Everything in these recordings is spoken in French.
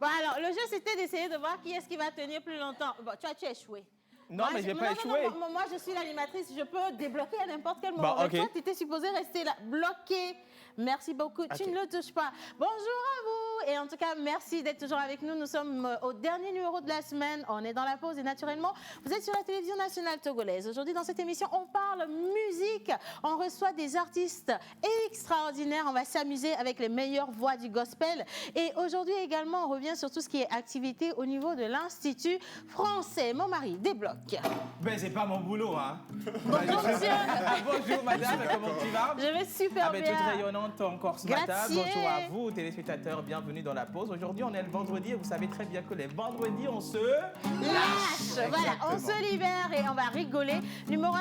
Bon, alors, le jeu, c'était d'essayer de voir qui est-ce qui va tenir plus longtemps. Bon, tu as échoué. Non, mais j'ai pas échoué. Non, moi, je suis l'animatrice. Je peux débloquer à n'importe quel moment. Bon, mais toi, tu étais supposé rester là, bloqué. Merci beaucoup. Okay. Tu ne le touches pas. Bonjour à vous. Et en tout cas, merci d'être toujours avec nous. Nous sommes au dernier numéro de la semaine. On est dans la pause et naturellement, vous êtes sur la télévision nationale togolaise. Aujourd'hui, dans cette émission, on parle musique. On reçoit des artistes extraordinaires. On va s'amuser avec les meilleures voix du gospel. Et aujourd'hui également, on revient sur tout ce qui est activité au niveau de l'Institut français. Mon mari débloque. Ben, c'est pas mon boulot, hein. Bonjour, monsieur. Bonjour, madame. Comment tu vas? Je vais super bien. Toute rayonnante encore ce matin. Bonjour à vous, téléspectateurs. Bienvenue dans la pause. Aujourd'hui, on est le vendredi et vous savez très bien que les vendredis, on se lâche. Voilà, on se libère et on va rigoler. Numéro 1.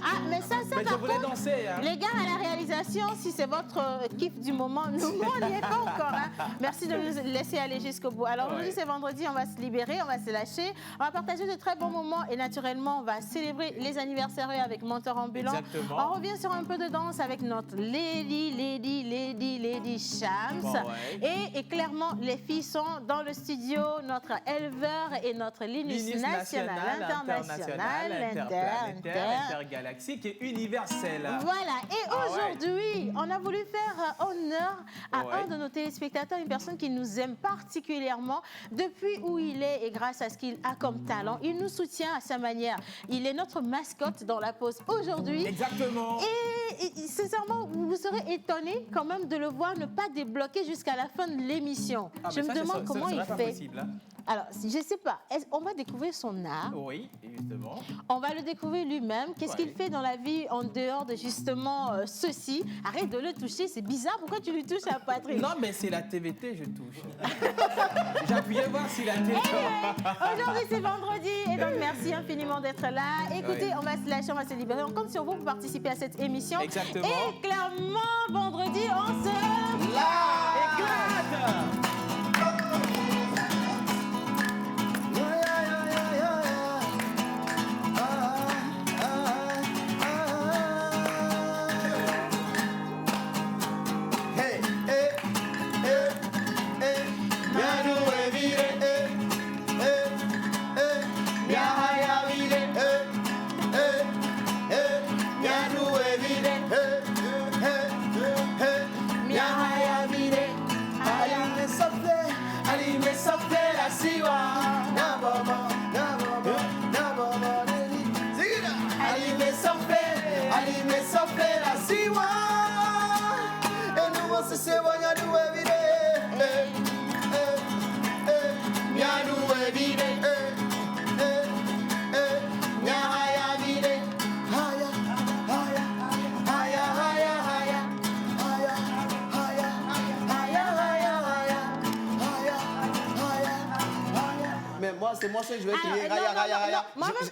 Ah, mais ça, mais je voulais danser. Hein. Les gars, à la réalisation, si c'est votre kiff du moment, nous, on n'y est pas encore. Hein. Merci de nous laisser aller jusqu'au bout. Alors aujourd'hui, c'est vendredi, on va se libérer, on va se lâcher. On va partager de très bons moments et naturellement, on va célébrer les anniversaires avec Menteur Ambulant. Exactement. On revient sur un peu de danse avec notre Lady Shams. Bon, ouais. Et clairement, les filles sont dans le studio, notre éleveur et notre Linus national, international, intergalactique et universel. Voilà, et aujourd'hui, on a voulu faire honneur à un de nos téléspectateurs, une personne qui nous aime particulièrement depuis où il est et grâce à ce qu'il a comme talent. Il nous soutient à sa manière. Il est notre mascotte dans la pause aujourd'hui. Exactement. Et sincèrement, vous serez étonnés quand même de le voir ne pas débloquer jusqu'à la fin de l'émission. Je me demande comment il fait. Possible, hein? Alors, je ne sais pas, on va découvrir son art. Oui, justement. On va le découvrir lui-même. Qu'est-ce qu'il fait dans la vie en dehors de justement ceci? Arrête de le toucher, c'est bizarre. Pourquoi tu lui touches à Patrick? Non, mais c'est la TVT, je touche. J'appuyais voir si la TVT... Aujourd'hui, c'est vendredi et donc merci infiniment d'être là. Écoutez, on va se lâcher, on va se libérer. On compte sur vous pour participer à cette émission. Exactement. Et clairement, vendredi, on se lâche. Éclate. C'est moi que je vais crier Raya, Raya, Raya.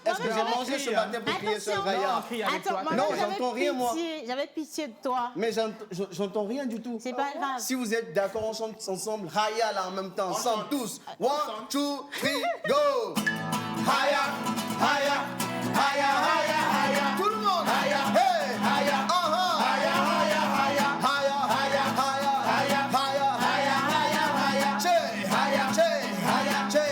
Est-ce que j'ai mangé ce matin pour crier ce Raya? Non, j'entends rien, moi. J'avais pitié de toi. Mais j'entends rien du tout. C'est pas grave. Si vous êtes d'accord, on chante ensemble Raya là en même temps, ensemble tous. 1, 2, 3, go! Raya, Raya, Raya, Raya, Raya. Tout le monde! Raya, hey! Raya, Raya, Raya, Raya. Raya, Raya, Raya, Raya. Raya, Raya, Raya, Raya. Che, Raya, che, Raya, che.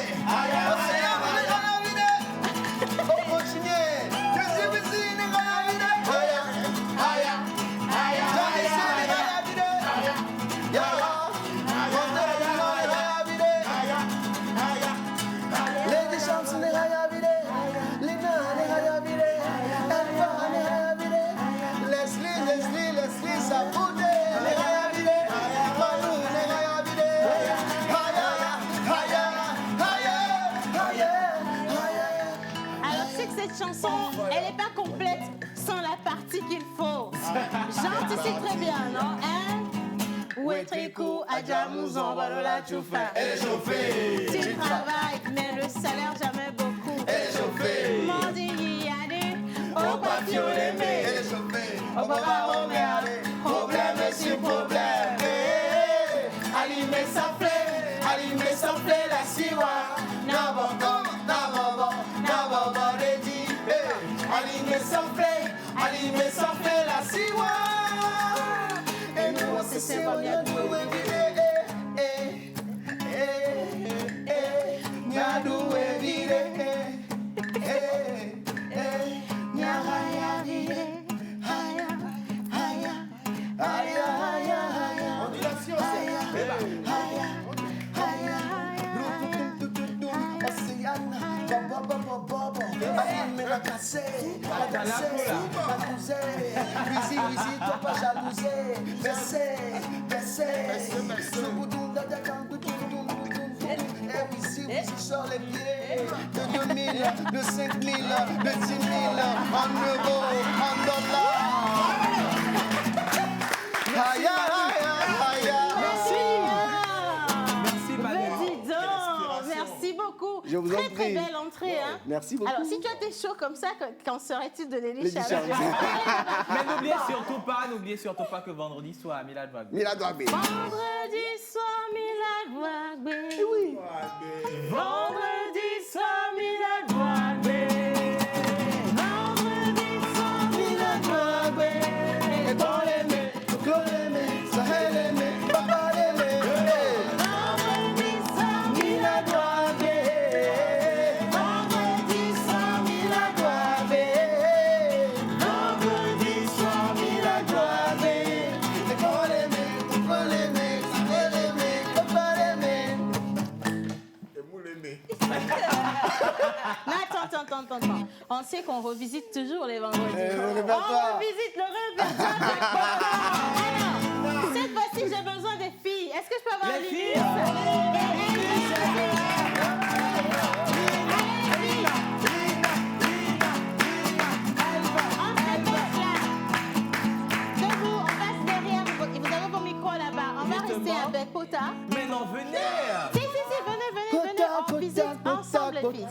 Chanson, elle n'est pas complète sans la partie qu'il faut. J'anticipe très bien, non? Wetrikou, Adjamouzon, Balola, Tchoufa. Elle est chauffée. Tu travailles, mais le salaire jamais beaucoup. Elle est chauffée. Mandi Yadé, au papillon aimé. Elle est chauffée. Au papa Romère, problème sur problème. Allumez sans flé, la siwa. Nabongo, nabongo, nabongo, les dits. Allumez sans flé, la siwa. Et nous, on se sait, on y a tout. Toi pas jalouser, baissez. Et oui, sur les pieds, de 2000, de 5000, de 10 000, en euros, en dollars. Aïe, aïe, aïe. Merci, madame. Dis donc, merci beaucoup. Je vous en très prie. belle entrée. Hein. Merci beaucoup. Alors, si tu étais chaud comme ça, qu'en serait-il de Lady Lady Charlotte? Mais n'oubliez surtout pas que vendredi soir, Milad Wagbe. Milad Wagbe. Vendredi soir, Milad Wagbe. Oui. Vendredi soir, Milad Wagbe. Vendredi soir, Milad Wagbe. Et dans les mains, Colomé, Sahel aimé, Papa aimé. Vendredi soir, Milad Wagbe. vendredi soir, Milad Wagbe. Vendredi soir, Milad Wagbe. Et dans les mains, Colomé, Sahel aimé, Papa aimé. Non, attends. On sait qu'on revisite toujours les vendredis. Le répertoire. On revisite le répertoire. Alors, cette fois-ci, j'ai besoin des filles. Est-ce que je peux avoir Les Lily? filles. Debout, on passe derrière. Vous avez vos micros là-bas. On va rester Justement. avec Pota. Mais non, venez. Si, venez. On visite ensemble les filles.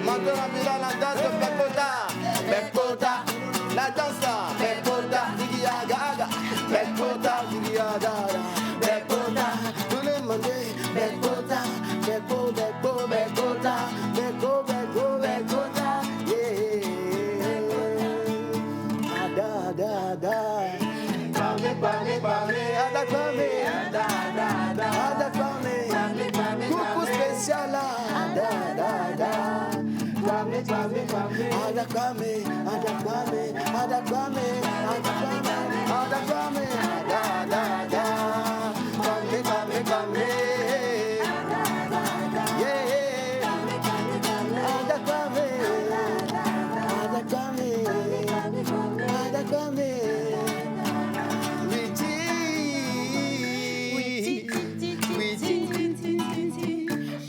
Maintenant, la danse de Bekota, la danse là, Bekota, Ziggy Aga Aga, Bekota, Ziggy Aga Aga, Bekota, tout le monde, Bekota, Bekota, yeah. Ada, Ada, coucou spécial là, Ada.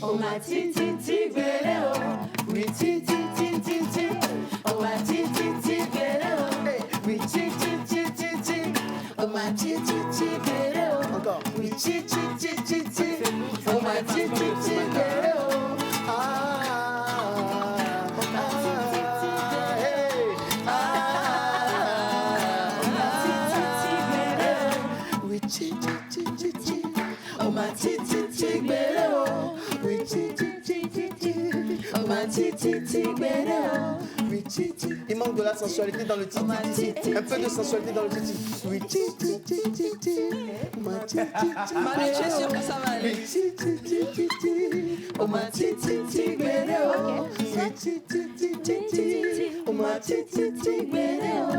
Oh ma titi belle oh, oui titi oh ma titi belle oh, oui titi oh ma titi belle oh, Encore. oui titi oh ma titi belle oh. Oh ma titi belle oh, oui oh ma titi belle oh, oui Il manque de la sensualité dans le titi. Un peu de sensualité dans le titi. Oui, titi. Manu, tu es sûr que ça va aller? Oh ma titi belle oh, oh ma titi belle oh.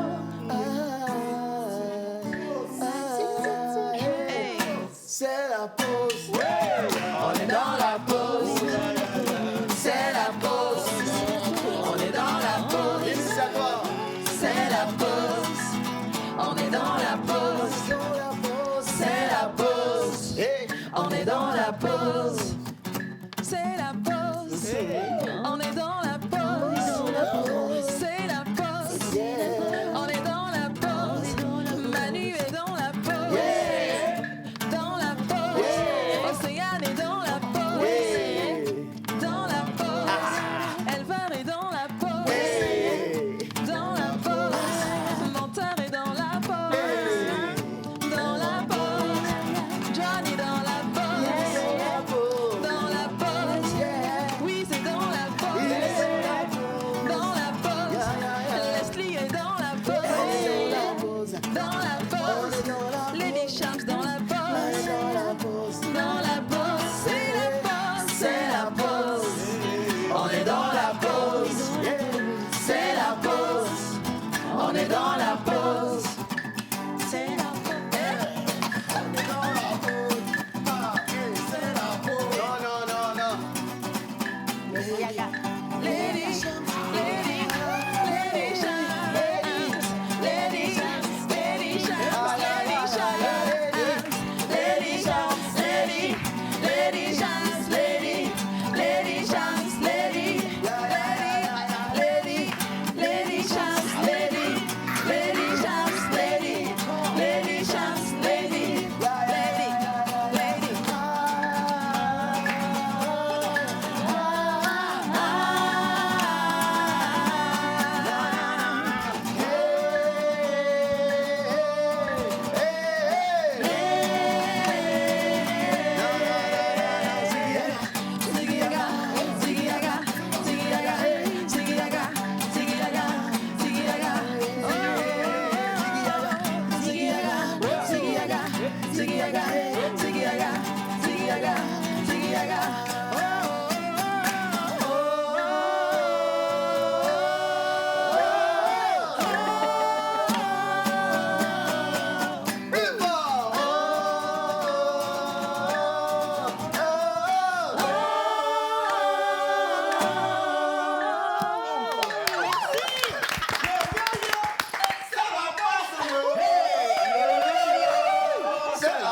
C'est la pause. On est dans la pause. C'est la pause. On est dans la pause. C'est la pause. On est dans la pause. C'est la pause. On est dans la pause. C'est la pause. On est dans la pause. C'est la pause. On est dans la pause. Manu est dans la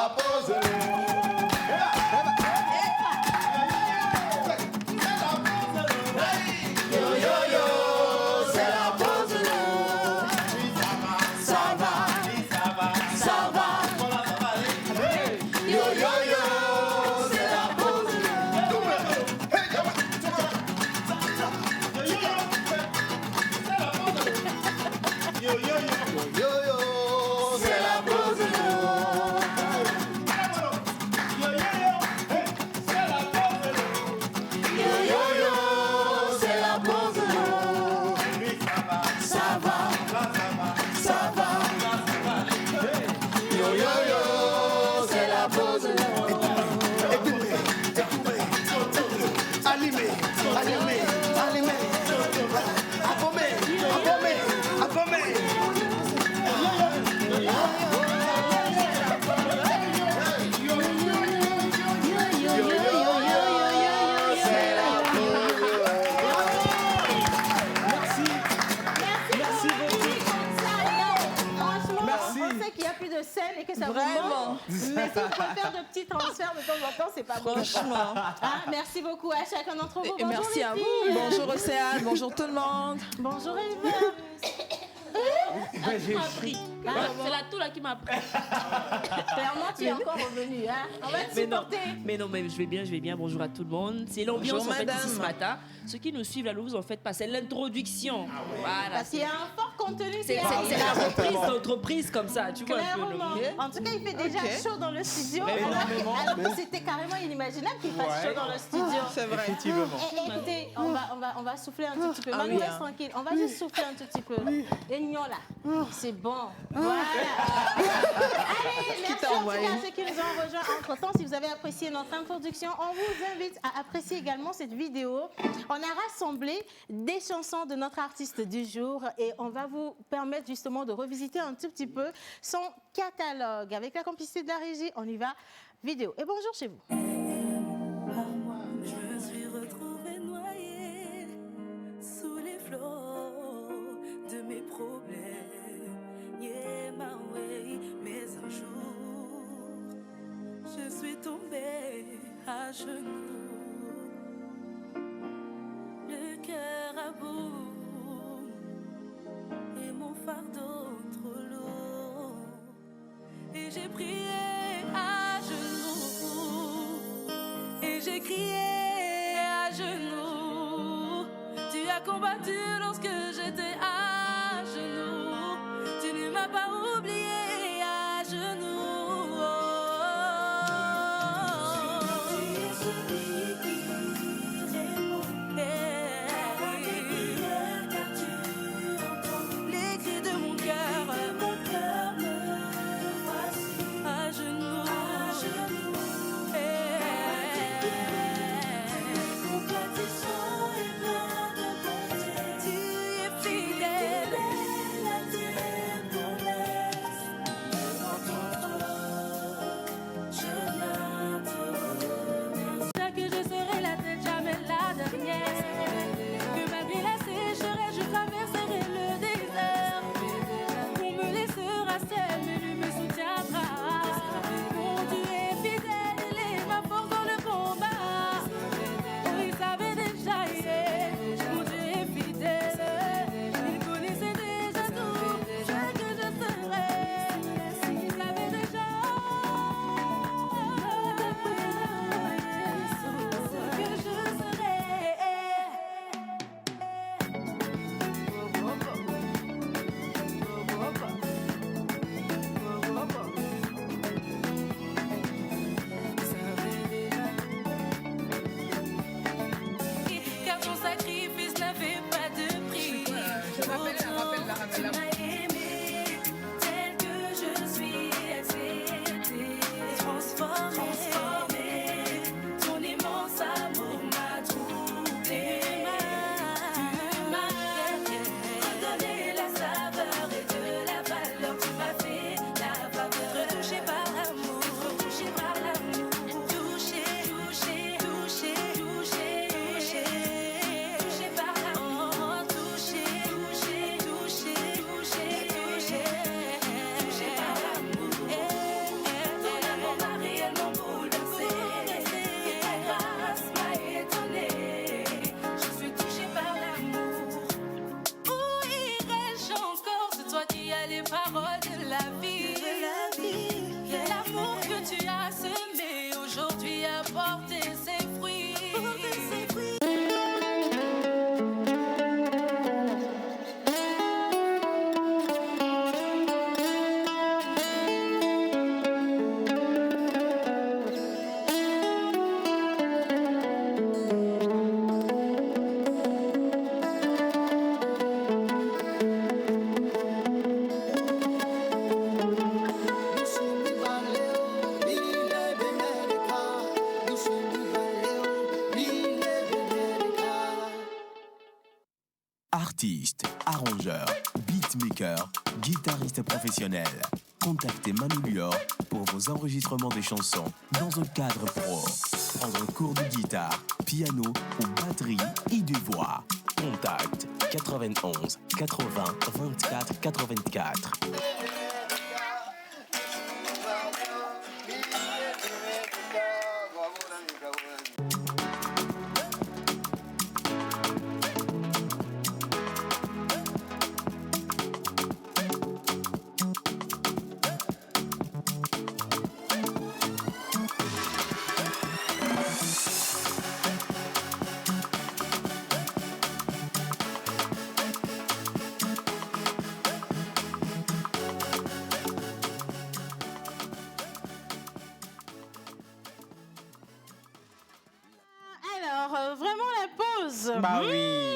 la pause. Et que ça vraiment. Mais si on peut faire de petits transferts de temps en temps, c'est pas bon. Franchement. Merci beaucoup à chacun d'entre vous. Et merci à vous. Bonjour Océane, bonjour tout le monde. Bonjour Eva. J'ai appris. C'est la toux là qui m'a pris. Clairement, tu es encore revenu. Hein? On va te supporter. Mais je vais bien. Bonjour à tout le monde. C'est l'ambiance en fait ici ce matin. Ceux qui nous suivent là, ne vous en faites pas. C'est l'introduction. Voilà. Parce qu'il y a un fort contenu. C'est la reprise d'entreprise comme ça. Tu vois un peu. En tout cas, il fait déjà chaud dans le studio. Alors que c'était carrément inimaginable qu'il fasse chaud dans le studio. C'est vrai. Effectivement. Écoutez, on va souffler un tout petit peu. Manuel, tranquille. On va juste souffler un tout petit peu. Et nous là, c'est bon. Voilà. Allez, merci en tout cas à ceux qui nous ont rejoints entre-temps. Si vous avez apprécié notre introduction, on vous invite à apprécier également cette vidéo. On a rassemblé des chansons de notre artiste du jour et on va vous permettre justement de revisiter un tout petit peu son catalogue. Avec la complicité de la régie, on y va. Vidéo. Et bonjour chez vous. Je me suis retrouvée noyée sous les flots de mes problèmes. Yeah, my way. Mais un jour, je suis tombée à genoux. Le cœur à bout et mon fardeau trop lourd. Et j'ai prié à genoux. Et j'ai crié à genoux. Tu as combattu lorsque j'étais à genoux. Tu ne m'as pas oublié à genoux. Tu es celui qui répond à tes prières, car tu entends les cris de mon cœur. Mon cœur me voici à genoux. porter ses fruits. Artiste, arrangeur, beatmaker, guitariste professionnel. Contactez Manu Lior pour vos enregistrements de chansons dans un cadre pro. Prendre cours de guitare, piano ou batterie et de voix. Contact 91 80 24 84. Alors, vraiment la pause. Bah oui.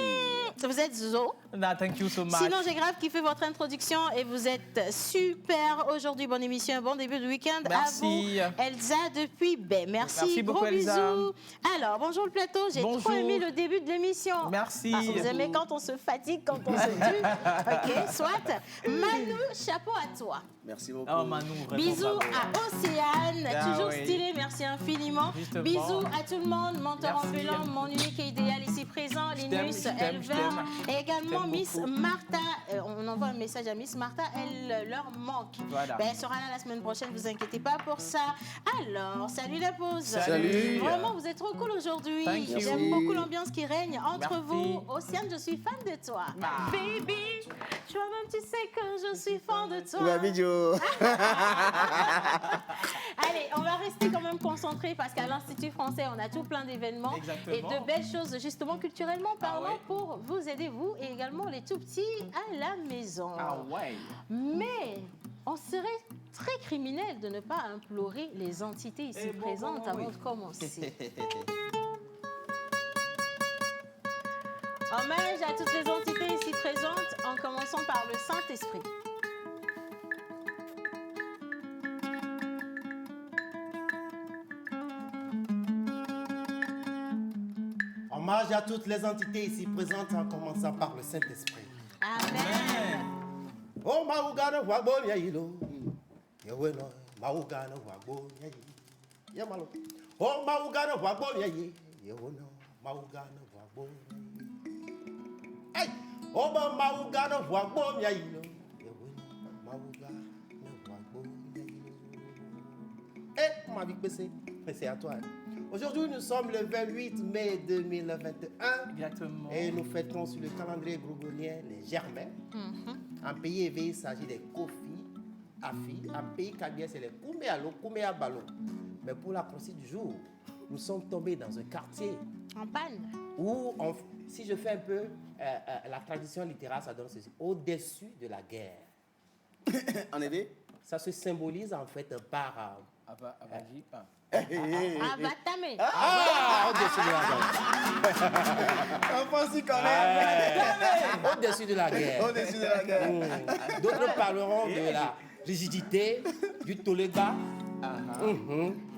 Vous êtes Zo. Nah, thank you so much. Sinon, j'ai grave kiffé votre introduction et vous êtes super aujourd'hui. Bonne émission, bon début de week-end. Merci. À vous, Elsa depuis Bay. Merci. Merci beaucoup, Gros Elsa. bisous. Alors, bonjour le plateau. J'ai trop Bonjour. aimé le début de l'émission. Merci. Ah, vous aimez quand on se fatigue, quand on se tue. Ok, soit. Manu, chapeau à toi. Merci beaucoup. Oh, Manu, vraiment Bisous bravo. à Océane, Ah toujours oui. stylé, merci infiniment. Justement. Bisous à tout le monde, menteur Merci. ambulant, mon unique et idéal ici présent, Linus, je t'aime, je Elver, t'aime. et également Je t'aime Miss beaucoup. Martha. On envoie un message à Miss Martha, elle leur manque. Voilà. Ben, elle sera là la semaine prochaine, vous inquiétez pas pour ça. Alors, salut la pause. Salut. Vraiment, vous êtes trop cool aujourd'hui. Thank you. J'aime beaucoup l'ambiance qui règne entre Merci. vous. Océane, je suis fan de toi. Ah. Baby, toi-même tu sais que je suis fan de toi. La vidéo. Allez, on va rester quand même concentrés parce qu'à l'Institut français, on a tout plein d'événements Exactement. et de belles choses, justement, culturellement parlant, ouais. pour vous aider, vous et également les tout petits à la maison. Ah ouais. Mais on serait très criminel de ne pas implorer les entités ici Eh bon, présentes bon, avant oui. de commencer. Hommage à toutes les entités ici présentes, en commençant par le Saint-Esprit. Hommage à toutes les entités ici présentes, en commençant par le Saint-Esprit. Amen. Oh, Maugana Wagbo Yailo. Yaweno, Maugana Wagbo Yayi. Yamalo. Oh, Maugana Wagbo Yayi. Yaweno, Maugana Wagbo Yayi. Hey! Oh, Maugana Wagbo Yailo. Yaweno, Maugana Wagbo Yailo. Eh, ma vie PC, c'est à toi. Aujourd'hui, nous sommes le 28 mai 2021. Exactement. Et nous fêtons sur le calendrier grégorien les Germains. Un pays éveillé, il s'agit des Kofi, Afi. Un pays caribéen, c'est les Kouméalo, Kouméabalo. Mais pour la croisée du jour, nous sommes tombés dans un quartier En panne. où, si je fais un peu la tradition littéraire, ça donne ceci. Au-dessus de la guerre. En effet. Ça se symbolise en fait par... Avadi. Abatame. Ah, au-dessus de la guerre. On pense y quand même. Au-dessus de la guerre. Au-dessus de la guerre. D'autres parleront de la rigidité, du toléga.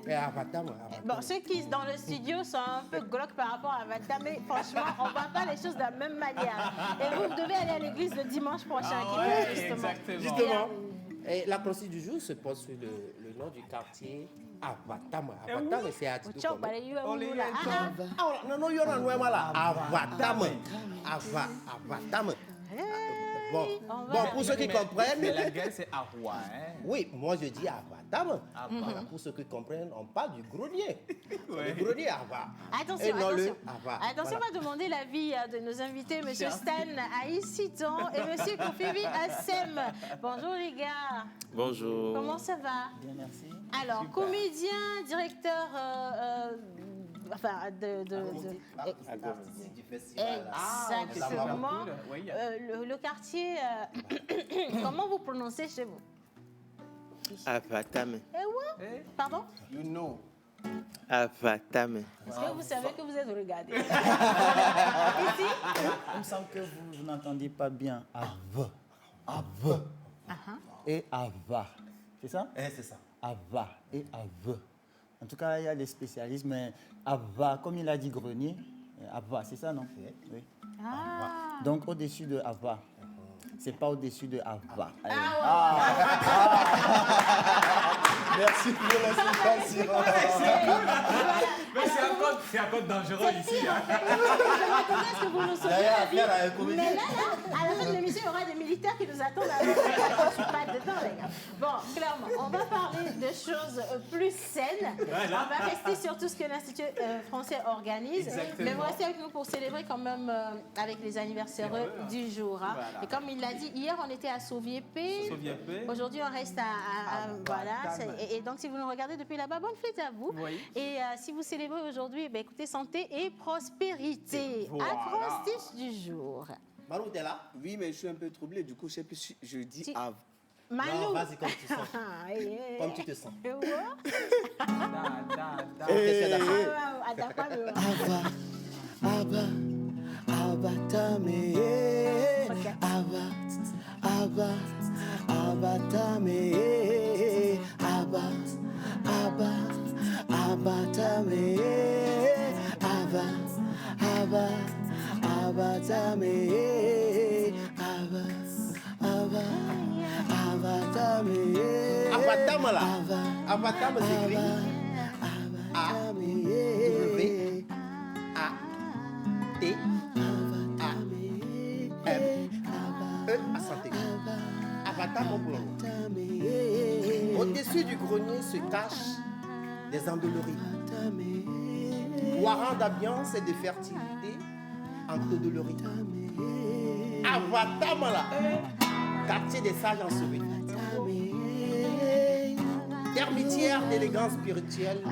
Et Avatama. Bon, ceux qui dans le studio sont un peu glauques par rapport à Abatame, mais franchement, on ne voit pas les choses de la même manière. Et vous devez aller à l'église le dimanche prochain. qui Ouais, est justement. Justement. Et la procédure du jour se pose sur le nom du quartier Avatama. Avatama, c'est à Ciao, Tito. bah, les yeux, là. Non, non, il y en a un nouveau là. Avatama. Avatama. Bon, on va- bon, pour ceux qui comprennent, Mais la guerre, c'est Arwa. Hein? oui, moi je dis Avatama. Avatam. Voilà, pour ceux qui comprennent, on parle du grenier. Ouais. Le grenier Ava. Attention, Et non attention. le Ava. Attention, Voilà. on va demander l'avis de nos invités, M. Stan Aïssiton et M. Kofivi Assem. Bonjour les gars. Bonjour. Comment ça va? Bien, merci. Alors, comédien, directeur, enfin, Artiste du festival. exactement. cool. Oui. Le quartier, comment vous prononcez chez vous? Avatame. Eh ouais? Pardon? You know. Avatame. Est-ce que vous savez que vous êtes regardé? Ici? Il me semble que vous n'entendez pas bien. Ava. Ava. Et Ava. C'est ça? C'est ça. Ava et Ava. En tout cas, il y a des spécialistes, mais Ava, comme il a dit grenier, Ava, c'est ça, non? Oui. Ah. Donc, au-dessus de Ava. C'est pas au-dessus de Ava. Allez. Merci pour l'explication. Mais c'est un code dangereux ici. Je m'attendais à ce que vous nous sauviez D'ailleurs, la vie. affaire à un comédien. Mais là, à la fin de l'émission, il y aura des militaires qui nous attendent. Je ne suis pas dedans, les gars. Bon, clairement, on va parler de choses plus saines. On va rester sur tout ce que l'Institut français organise. Exactement. Mais vous restez avec nous pour célébrer quand même avec les anniversaires du jour. Hein. Voilà. Et comme il l'a dit, hier, on était à Sauviépé. Sauviépé. Aujourd'hui, on reste à voilà. Et donc, si vous nous regardez depuis là-bas, bonne fête à vous. Oui. Et si vous célébrez aujourd'hui, ben, écoutez, santé et prospérité. Voilà. Acrostiche du jour. Malou, t'es là? Oui, mais je suis un peu troublé. Du coup, je sais plus si je dis Si. Av. Malou. Non, vas-y, comme tu sens. Comme tu te sens. Ava, Avatame, Ava, Ava, Avatame, Ava, Ava, Avatame, Ava, Ava, Avatame, Ava, Ava, Avatame, Avatam là. Ava, Avatam s'écrit A-W-A-T-A-M. E à santé. Avatam au blanc. Au-dessus du grenier se cachent des endolories. Warrant d'ambiance et de fertilité en Todolorie. Avatam là. Quartier des sages ensevelis. Termitière d'élégance spirituelle.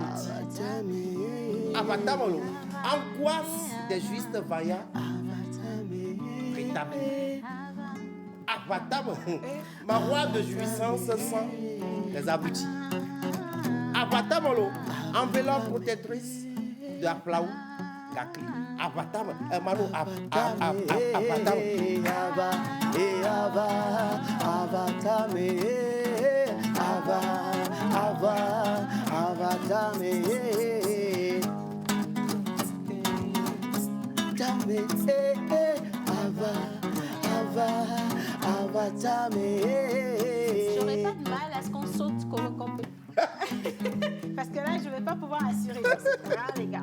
Avatamolo. Angoisse des justes vaillants. Rétabli. Avatamolo. Marois de jouissance sans les aboutis. Avatamolo. Enveloppe protectrice de Aplaou. Gakli. Avatamolo. Mano. Avatamolo. Avatame, Ava, Ava, Avatame, Tame, Ava, Ava, Avatame. J'aurais pas de mal à ce qu'on saute qu'on peut. Parce que là, je ne vais pas pouvoir assurer. Les gars.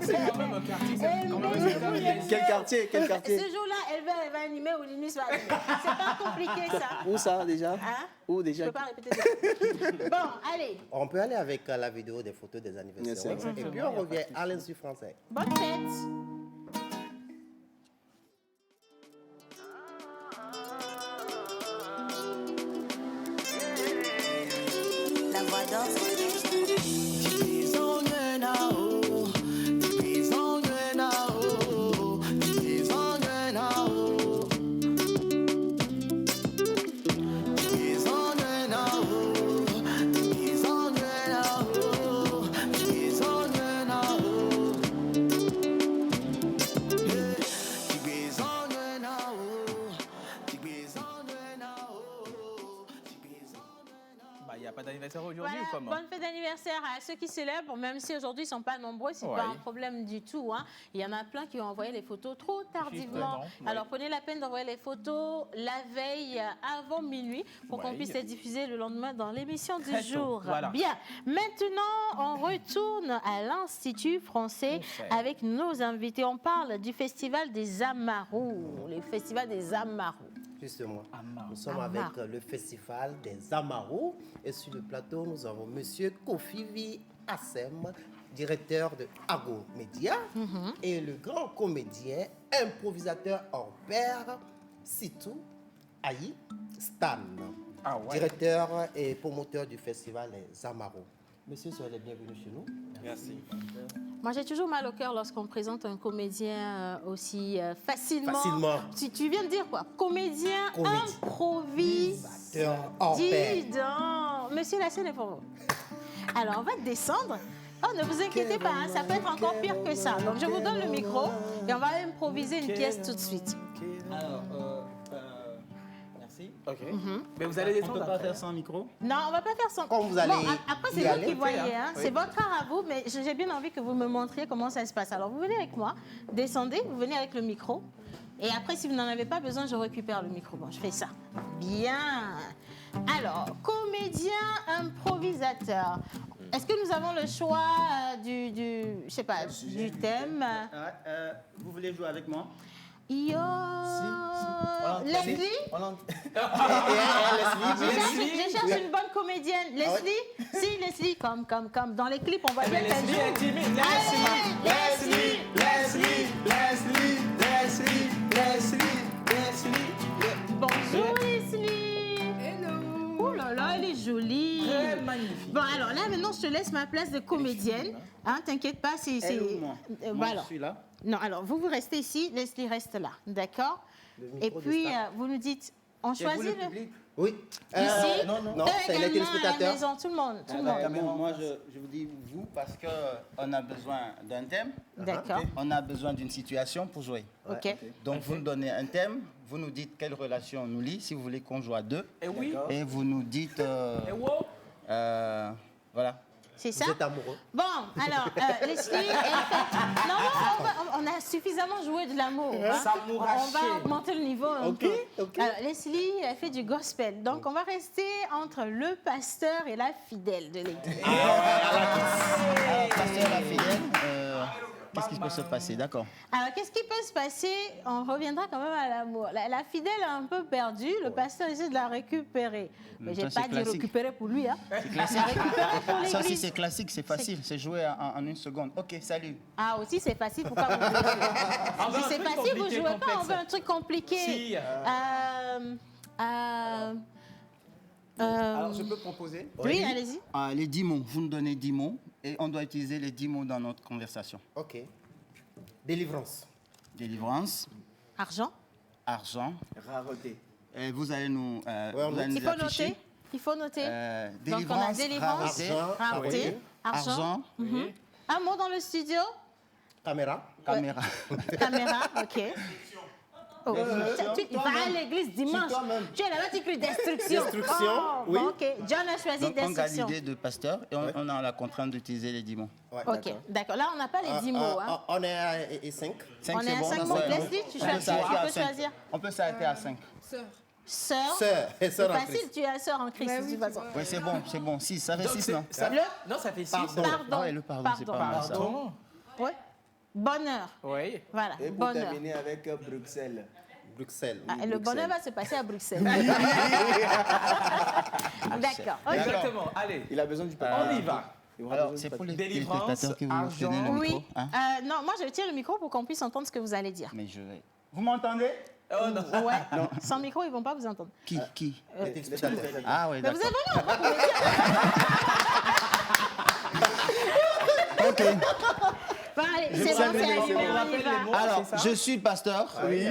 C'est quand même un quartier. C'est quand même un quartier. Quel quartier? Quel quartier? Ce jour-là, elle va animer ou Linus va animer. C'est pas compliqué ça. Où ça déjà? Hein? Où Je déjà? peux pas répéter. Bon, allez. On peut aller avec la vidéo des photos des anniversaires. Merci. Et puis on revient à l'Institut français. Bonne fête. La voix danse. Il n'y a pas d'anniversaire aujourd'hui Voilà, ou comment? bonne fête d'anniversaire à ceux qui célèbrent, même si aujourd'hui ils ne sont pas nombreux, c'est Ouais. pas un problème du tout. Hein. Il y en a plein qui ont envoyé les photos trop tardivement. Justement, ouais. Alors prenez la peine d'envoyer les photos la veille avant minuit pour qu'on Ouais. puisse les diffuser le lendemain dans l'émission du Très tôt, jour. voilà. Bien, maintenant on retourne à l'Institut français Français. avec nos invités. On parle du Festival des Amarous, le Festival des Amarous. Justement, Amaro. nous sommes avec le festival des Amaros. Et sur le plateau, nous avons Monsieur Kofivi Assem, directeur de Ago Média, et le grand comédien, improvisateur hors pair, Sitou Ayi Stan, directeur et promoteur du festival des Amaros. Monsieur, soyez les bienvenus chez nous. Merci. Moi, j'ai toujours mal au cœur lorsqu'on présente un comédien aussi facilement. Facilement. Tu viens de dire quoi? Comédien Improvisateur hors pair. Dis donc. Monsieur, la scène est pour vous. Alors, on va descendre. Oh, ne vous inquiétez pas, hein, ça peut être encore pire que ça. Donc, je vous donne le micro et on va improviser une pièce tout de suite. Alors, merci. Ok. Mais vous allez On ne descendre peut pas après. faire sans micro. Non, on va pas faire sans. Comme vous allez Après, y c'est vous aller, qui voyez. Hein. Oui. C'est votre art à vous, mais j'ai bien envie que vous me montriez comment ça se passe. Alors, vous venez avec moi, descendez, vous venez avec le micro. Et après, si vous n'en avez pas besoin, je récupère le micro. Bon, je fais ça. Bien. Alors, comédien improvisateur. Est-ce que nous avons le choix je sais pas, du thème? Vous voulez jouer avec moi? Yo, Leslie? Je cherche une bonne comédienne. Leslie? Si, Leslie, comme. Dans les clips, on voit bien qu'elle Leslie est joue. timide. Bonjour, Leslie. Hello. Oh là là, elle est jolie. Très magnifique. Bon, alors là, maintenant, je te laisse ma place de comédienne. Hein, t'inquiète pas, c'est... Elle ou moi? Moi, voilà. je suis là. Non, alors, vous restez ici, Leslie reste là, d'accord? Et puis, vous nous dites, on choisit le... public. Oui. Ici, non, eux c'est les également à la téléspectateurs. maison, tout le monde, tout le D'accord, monde. bon, moi, je vous dis vous parce qu'on a besoin d'un thème. D'accord. On a besoin d'une situation pour jouer. Ok. Donc, vous nous donnez un thème, vous nous dites quelle relation nous lie, si vous voulez qu'on joue à deux. Et oui. Et vous nous dites... Et wow. voilà. C'est ça? Vous êtes amoureux. Bon, alors, Leslie, on a suffisamment joué de l'amour. Hein. On va augmenter le niveau un peu. Alors, Leslie, elle fait du gospel. Donc, on va rester entre le pasteur et la fidèle de l'église. Alors, pasteur la fidèle, qu'est-ce qui peut se passer? D'accord. Alors, qu'est-ce qui peut se passer? On reviendra quand même à l'amour. La fidèle est un peu perdue. Le pasteur essaie de la récupérer. Mais je n'ai Ça, pas c'est dit classique. récupérer pour lui. Hein. C'est classique. Récupérer pour Ça aussi, l'église. c'est classique, c'est facile. C'est joué en une seconde. Ok, salut. Ah, aussi, c'est facile. Pourquoi vous jouez? On veut Si un c'est truc facile, vous compliqué, jouez pas. complexe. On veut un truc compliqué. Si, Alors, je peux proposer? Oui, allez-y. Les 10 mots. Vous nous donnez 10 mots et on doit utiliser les 10 mots dans notre conversation. Ok. Délivrance. Délivrance, Argent. argent. Rareté. Et vous allez nous, Il faut noter. Il faut noter. Donc, on a Délivrance, délivrance, rareté, argent. Mhm. Un mot dans le studio. Caméra. caméra. Caméra, ok. Oh, tu vas à l'église dimanche. toi-même. Tu es là-bas, tu écris destruction. Destruction, Oh, oui. bon, ok. John a choisi Donc, on a destruction. l'idée de pasteur et on a la contrainte d'utiliser les 10 mots. Ouais, Ok, d'accord. Là, on n'a pas les 10 mots. Hein. On est à 5. 5, On est c'est à bon. 5 ça, mots. c'est bon. Leslie, tu On peut choisis. s'arrêter Tu à peux 5. choisir. On peut s'arrêter à 5. Sœur. Sœur et C'est sœur en facile, Christ. tu es sœur en Christ, de toute façon. Oui, c'est bon. 6, ça fait Donc, 6, non? Non, ça fait 6. Pardon. Ouais, le pardon, c'est pas mal, ça. Pardon. Oui. Bonheur. Oui. Voilà, Et pour bonheur. terminer avec Bruxelles. Bruxelles. Ah, oui, le bonheur Bruxelles. va se passer à Bruxelles. D'accord. ok. Exactement. Allez, Il a besoin du papier. on y va. Alors, c'est pour les Délivrance, téléspectateurs que vous argent. tenez le Oui. micro. Hein? Non, moi, je tiens le micro pour qu'on puisse entendre ce que vous allez dire. Mais je vais... Vous m'entendez? Oh non. Ouais. Sans micro, ils ne vont pas vous entendre. Qui? Les téléspectateurs. Ah oui, Mais vous d'accord. êtes venu en tant que médias. Ok. Bon, allez, c'est bon, c'est allumé, on y rappelle les va. mots. Alors, c'est ça? je suis pasteur. Oui.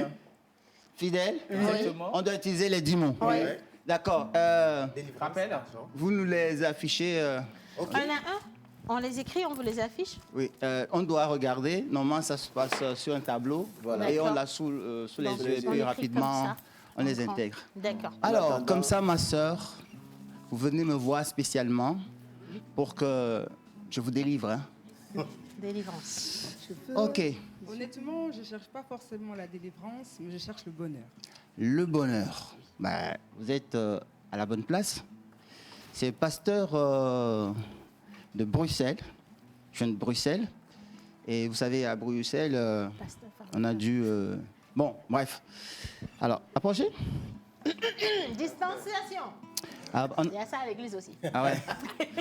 Fidèle. Exactement. On doit utiliser les 10 mots. Oui. D'accord. Délivrance. Rappel. Vous nous les affichez. Ok. Un à un. On les écrit, on vous les affiche. Oui. On doit regarder. Normalement, ça se passe sur un tableau. Voilà. Et on D'accord. l'a sous les Donc, yeux. Et on puis écrit rapidement, comme ça. on les prend. intègre. D'accord. Alors, comme ça, ma sœur, vous venez me voir spécialement pour que je vous délivre. Hein. Délivrance. Ok. Honnêtement, je ne cherche pas forcément la délivrance, mais je cherche le bonheur. Le bonheur. Ben, vous êtes à la bonne place. C'est pasteur de Bruxelles. Je viens de Bruxelles. Et vous savez, à Bruxelles, on a dû Bon, bref. Alors, approchez. Distanciation. Ah, Il y a ça à l'église aussi. ah ouais.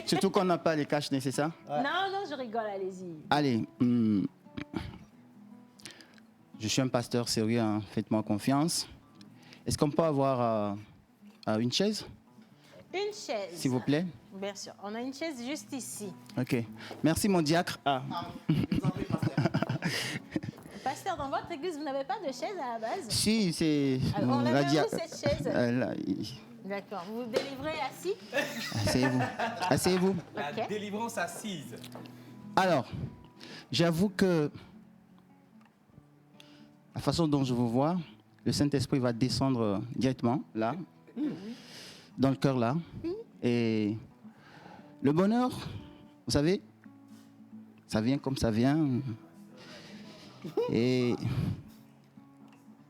Surtout qu'on n'a pas les caches nécessaires. Non, non, je rigole, allez-y. Allez. Je suis un pasteur sérieux, hein, faites-moi confiance. Est-ce qu'on peut avoir une chaise, Une chaise. s'il vous plaît? Bien sûr. On a une chaise juste ici. Ok. Merci, mon diacre. Ah. Pasteur, dans votre église, vous n'avez pas de chaise à la base? Si, c'est... Alors, on la lève dia- où cette chaise? D'accord. Vous vous délivrez assis? Asseyez-vous. Asseyez-vous. La Ok. délivrance assise. Alors, j'avoue que la façon dont je vous vois, le Saint-Esprit va descendre directement, là, dans le cœur, là. Et le bonheur, vous savez, ça vient comme ça vient. Et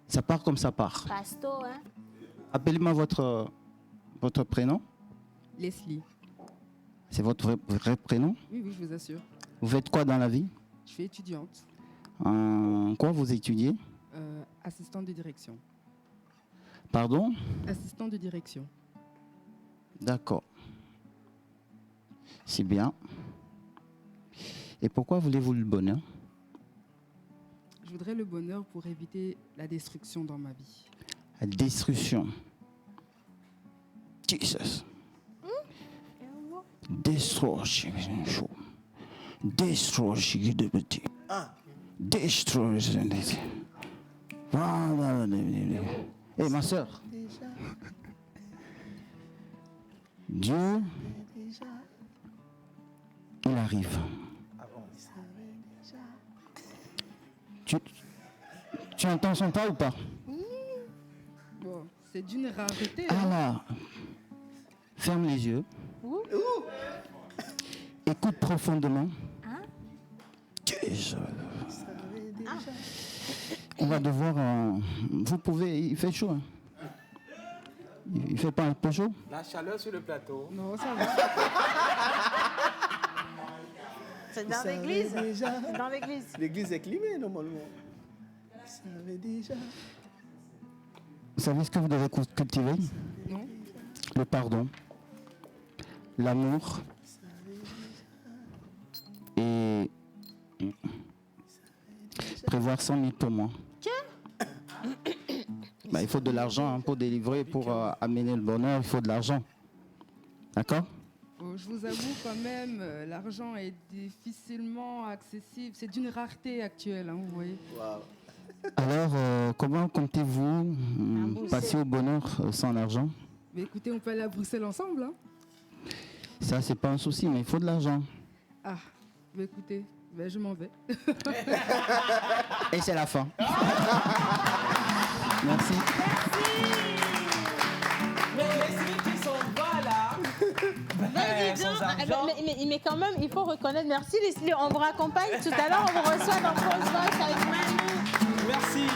ça part comme ça part. Pasto, hein? Appelez-moi votre prénom. Leslie. C'est votre vrai prénom. Oui, oui, je vous assure. Vous faites quoi dans la vie? Je suis étudiante, En quoi vous étudiez? assistante de direction. Pardon? Assistante de direction. D'accord. C'est bien. Et pourquoi voulez-vous le bonheur? Je voudrais le bonheur pour éviter la destruction dans ma vie. La destruction. Jesus. Destruction. Destruction. Destruction. Hé, ma soeur. Dieu, il arrive. Tu entends son pas ou pas? Bon, c'est d'une rareté. Ah là, ferme les yeux. Écoute profondément. Jesus. On va devoir... vous pouvez... Il fait chaud. Hein. Il fait pas un peu chaud? La chaleur sur le plateau. Non, ça va. C'est dans l'église? C'est dans l'église. L'église est climée, normalement. Ça savait déjà. Vous savez ce que vous devez cultiver? Non. Le pardon, l'amour et prévoir 100 000 pour moi. Bah, il faut de l'argent hein, pour délivrer, pour amener le bonheur, il faut de l'argent. D'accord? Bon, je vous avoue quand même, l'argent est difficilement accessible. C'est d'une rareté actuelle, hein, vous voyez. Alors, comment comptez-vous passer au bonheur sans argent? Mais écoutez, on peut aller à Bruxelles ensemble, hein. Ça, c'est pas un souci, mais il faut de l'argent. Ah, bah écoutez, bah, je m'en vais. Et c'est la fin. Merci. Mais Leslie qui s'en va là. Mais dis donc, sans argent. mais quand même, il faut reconnaître. Merci Leslie, on vous raccompagne. Tout à l'heure, on vous reçoit dans Pause Voice avec Manu. Merci.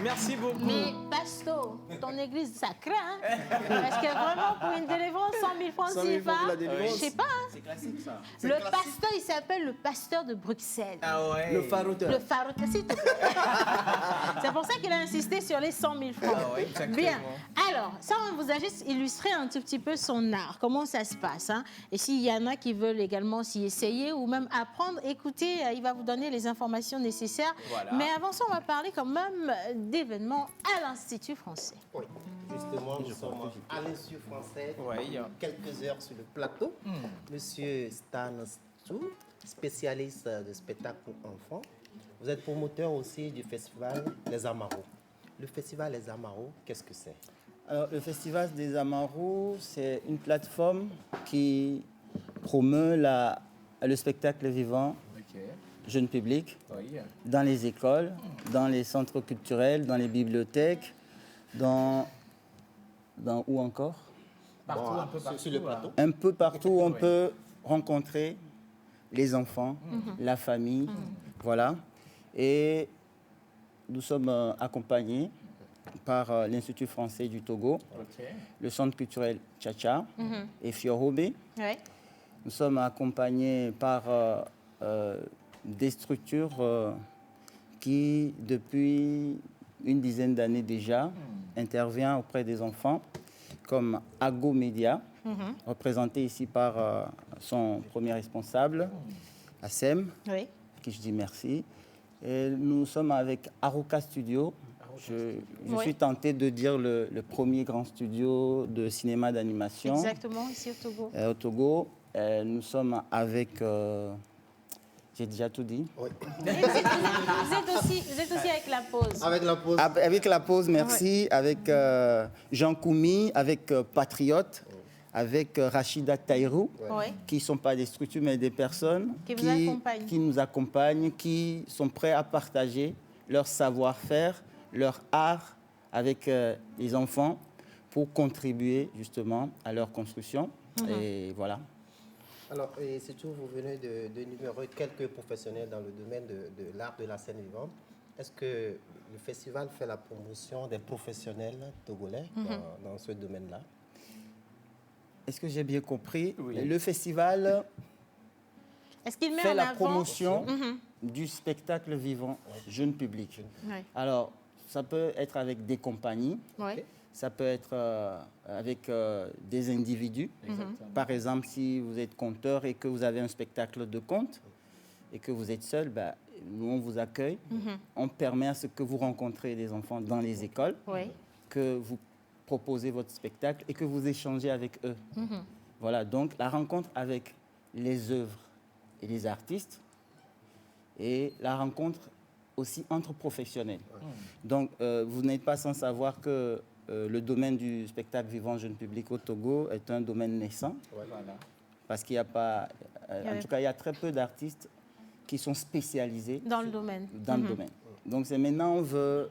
Merci beaucoup. Mais Pasto, ton église, ça craint. Hein? Parce que vraiment, pour une délivrance, 100 000 francs 100 000 CFA, francs pour la délivrance. je sais pas. Hein? C'est classique ça. Le pasteur, il s'appelle le pasteur de Bruxelles. Ah ouais. Le faroteur. Le faroteur, s'il te plaît. C'est pour ça qu'il a insisté sur les 100 000 francs. Ah ouais, exactement. Bien. Alors, ça, on vous a juste illustré un tout petit peu son art, comment ça se passe. Hein? Et s'il y en a qui veulent également s'y essayer ou même apprendre, écoutez, il va vous donner les informations nécessaires. Voilà. Mais avant ça, on va parler quand même d'événements à l'Institut français. Oui, justement, nous sommes à l'Institut français. Oui. Quelques heures sur le plateau. Monsieur Stan Stou, spécialiste de spectacle pour enfants. Vous êtes promoteur aussi du festival Les Amaros. Le festival Les Amaros, qu'est-ce que c'est? Alors, le Festival des Amaros, c'est une plateforme qui promeut le spectacle vivant jeune public Oui. dans les écoles, dans les centres culturels, dans les bibliothèques, dans où encore? Partout, un peu partout. Sur le plateau. Un peu partout où on peut rencontrer les enfants, la famille, voilà. Et nous sommes accompagnés par l'Institut français du Togo, Ok. le centre culturel Tchacha et Fiorobe. Ouais. Nous sommes accompagnés par des structures qui, depuis une dizaine d'années déjà, intervient auprès des enfants comme Ago Média, représenté ici par son premier responsable, Assem, Oui. à qui je dis merci. Et nous sommes avec Aruka Studio. Je Oui. suis tenté de dire le premier grand studio de cinéma d'animation. Exactement, ici au Togo. Au Togo. Nous sommes avec... j'ai déjà tout dit. Et vous êtes aussi avec la pause. Avec la pause. Avec la pause, merci. Avec Jean Koumi, avec Patriote, avec Rachida Taïrou, Oui. qui ne sont pas des structures, mais des personnes Qui vous accompagnent. qui nous accompagnent, qui sont prêts à partager leur savoir-faire, leur art avec les enfants pour contribuer justement à leur construction. Et voilà. Alors, et surtout, vous venez d'énumérer quelques professionnels dans le domaine de l'art de la scène vivante. Est-ce que le festival fait la promotion des professionnels togolais dans ce domaine-là? Est-ce que j'ai bien compris? Oui. Le festival Est-ce qu'il met fait en la avant promotion du spectacle vivant jeune public. Oui. Alors, ça peut être avec des compagnies, Oui. ça peut être avec des individus. Par exemple, si vous êtes conteur et que vous avez un spectacle de conte et que vous êtes seul, ben, nous, on vous accueille. On permet à ce que vous rencontrez des enfants dans les écoles, Oui. que vous proposez votre spectacle et que vous échangez avec eux. Voilà, donc la rencontre avec les œuvres et les artistes et la rencontre aussi entre professionnels. Donc, vous n'êtes pas sans savoir que le domaine du spectacle vivant jeune public au Togo est un domaine naissant. Parce qu'il n'y a pas... en tout cas, il y a très peu d'artistes qui sont spécialisés Dans le domaine. dans le domaine. Donc, c'est maintenant on veut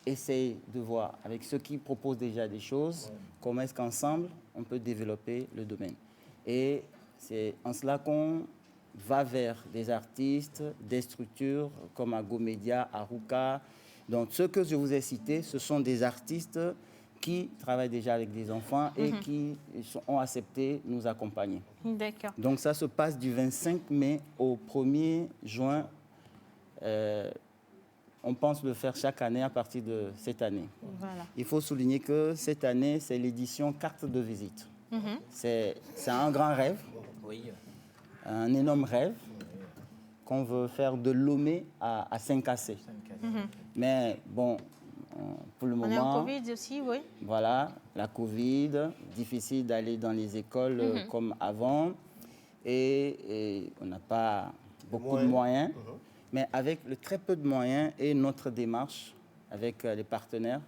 essayer de voir avec ceux qui proposent déjà des choses, comment est-ce qu'ensemble, on peut développer le domaine. Et c'est en cela qu'on va vers des artistes, des structures comme Ago Média, Aruka. Donc, ceux que je vous ai cités, ce sont des artistes qui travaillent déjà avec des enfants et qui ont accepté de nous accompagner. D'accord. Donc, ça se passe du 25 mai au 1er juin. On pense le faire chaque année à partir de cette année. Voilà. Il faut souligner que cette année, c'est l'édition carte de visite. C'est un grand rêve, un énorme rêve qu'on veut faire de Lomé à Saint-Cassé. Mais bon, pour le On moment... est en Covid aussi, oui. Voilà, la Covid, difficile d'aller dans les écoles comme avant. Et on n'a pas beaucoup de moyens. Mais avec le très peu de moyens et notre démarche avec les partenaires,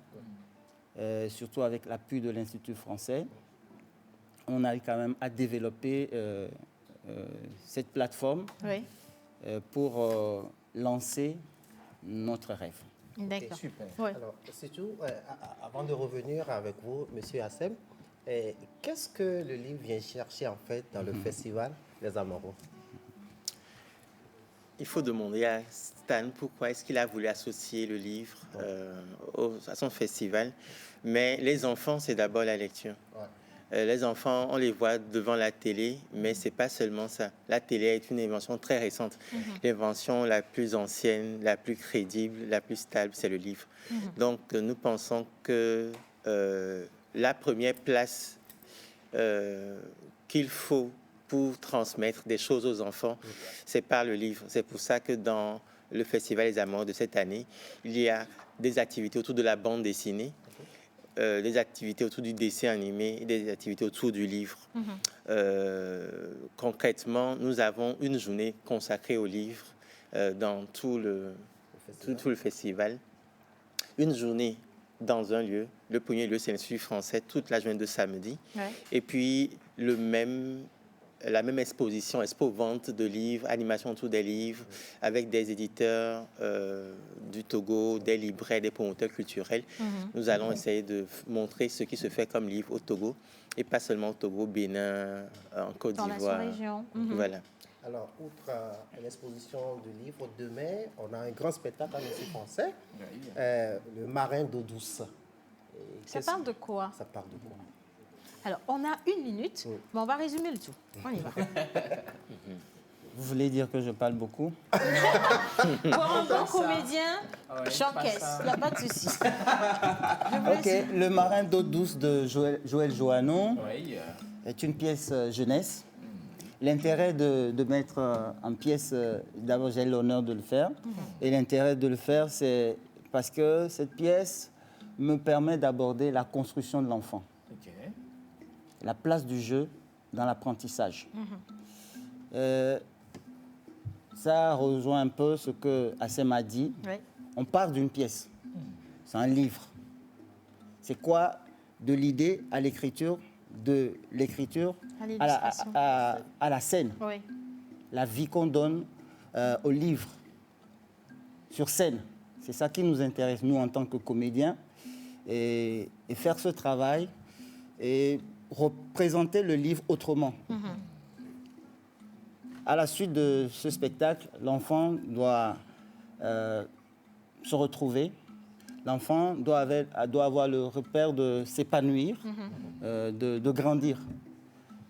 surtout avec l'appui de l'Institut français, on arrive quand même à développer cette plateforme pour lancer notre rêve. D'accord. Super. Ouais. Alors, surtout, avant de revenir avec vous, Monsieur Assem, qu'est-ce que le livre vient chercher en fait dans le festival Les Amoureux? Il faut demander à Stan pourquoi est-ce qu'il a voulu associer le livre à son festival. Mais les enfants, c'est d'abord la lecture. Les enfants, on les voit devant la télé, mais c'est pas seulement ça. La télé est une invention très récente. L'invention la plus ancienne, la plus crédible, la plus stable, c'est le livre. Donc, nous pensons que la première place qu'il faut pour transmettre des choses aux enfants, c'est par le livre. C'est pour ça que dans le Festival Les Amours de cette année, il y a des activités autour de la bande dessinée, des activités autour du dessin animé et des activités autour du livre. Concrètement, nous avons une journée consacrée au livre dans tout le festival. Une journée dans un lieu. Le premier lieu, c'est l'Institut français, toute la journée de samedi. Et puis, la même exposition, expo-vente de livres, animation autour des livres, avec des éditeurs du Togo, des libraires, des promoteurs culturels. Nous allons essayer de montrer ce qui se fait comme livre au Togo, et pas seulement au Togo, Bénin, en Côte d'Ivoire. Dans la sous-région. Voilà. Alors, outre l'exposition du livre, demain, on a un grand spectacle à l'Institut français, le Marin d'eau douce. Ça parle de quoi? Ça parle de quoi? Alors, on a 1 minute, mais on va résumer le tout. On y va. voulez dire que je parle beaucoup? Pour un bon comédien, j'encaisse, il n'y a pas de souci. Ok, Le Marin d'eau douce de Joël Joannon est une pièce jeunesse. L'intérêt de mettre en pièce, d'abord j'ai l'honneur de le faire, et l'intérêt de le faire, c'est parce que cette pièce me permet d'aborder la construction de l'enfant, la place du jeu dans l'apprentissage. Ça rejoint un peu ce que Assem a dit. On part d'une pièce, c'est un livre. C'est quoi de l'idée à l'écriture, de l'écriture à la scène, la vie qu'on donne au livre, sur scène. C'est ça qui nous intéresse, nous, en tant que comédiens, et faire ce travail et représenter le livre autrement. À la suite de ce spectacle, l'enfant doit se retrouver. L'enfant doit avoir le repère de s'épanouir, de grandir.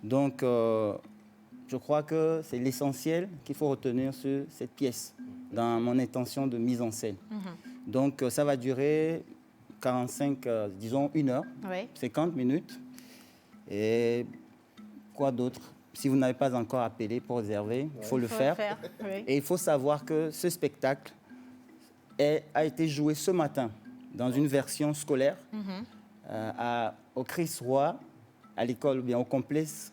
Donc, je crois que c'est l'essentiel qu'il faut retenir sur cette pièce, dans mon intention de mise en scène. Donc, ça va durer 45, disons 1 heure, 50 minutes. Et quoi d'autre? Si vous n'avez pas encore appelé pour réserver, il faut le faire. Et il faut savoir que ce spectacle a été joué ce matin dans une version scolaire au Chris Roy, à l'école, bien au complexe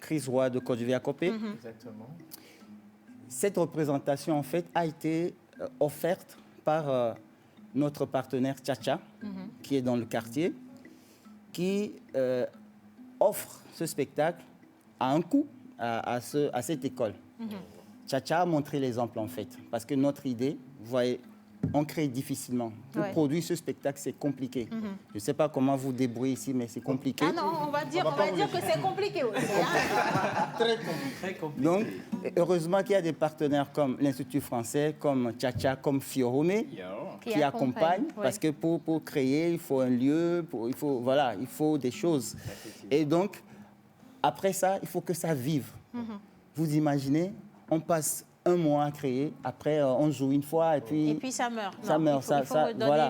Chris Roy de Côte-d'Ivoire-Copé. Exactement. Cette représentation, en fait, a été offerte par notre partenaire Tcha-Tcha, qui est dans le quartier, qui offre ce spectacle à un coût à cette école. Tcha-Tcha a montré l'exemple, en fait, parce que notre idée, vous voyez, on crée difficilement. Pour produire ce spectacle, c'est compliqué. Je ne sais pas comment vous débrouillez ici, mais c'est compliqué. Ah non, on va dire que c'est compliqué aussi. Très compliqué. Donc, heureusement qu'il y a des partenaires comme l'Institut français, comme Tcha-Tcha, comme Fiorome, qui accompagnent, parce que pour créer, il faut un lieu, il faut des choses. Et donc, après ça, il faut que ça vive. Vous imaginez, on passe 1 mois à créer, après on joue une fois et puis ça meurt. Ça meurt,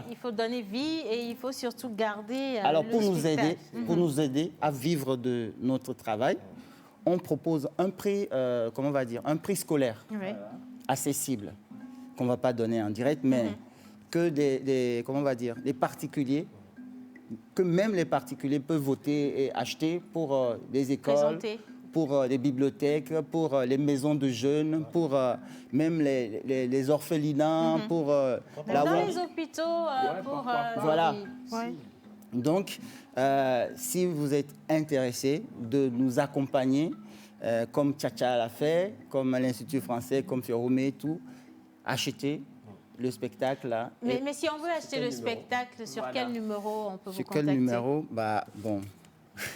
Il faut donner vie et il faut surtout garder Alors, le pour spectacle. nous aider à vivre de notre travail, on propose un prix, un prix scolaire accessible, qu'on ne va pas donner en direct, mais que des particuliers, que même les particuliers peuvent voter et acheter pour des écoles, Présenter. pour les bibliothèques, pour les maisons de jeunes, pour même les orphelinats, pour dans les hôpitaux, voilà. Oui. Donc, si vous êtes intéressé de nous accompagner, comme Tcha-Tcha l'a fait, comme l'Institut français, comme Fiorome et tout, achetez le spectacle là. Mais si on veut acheter le spectacle, sur quel numéro on peut vous Sur contacter? quel numéro? Bon,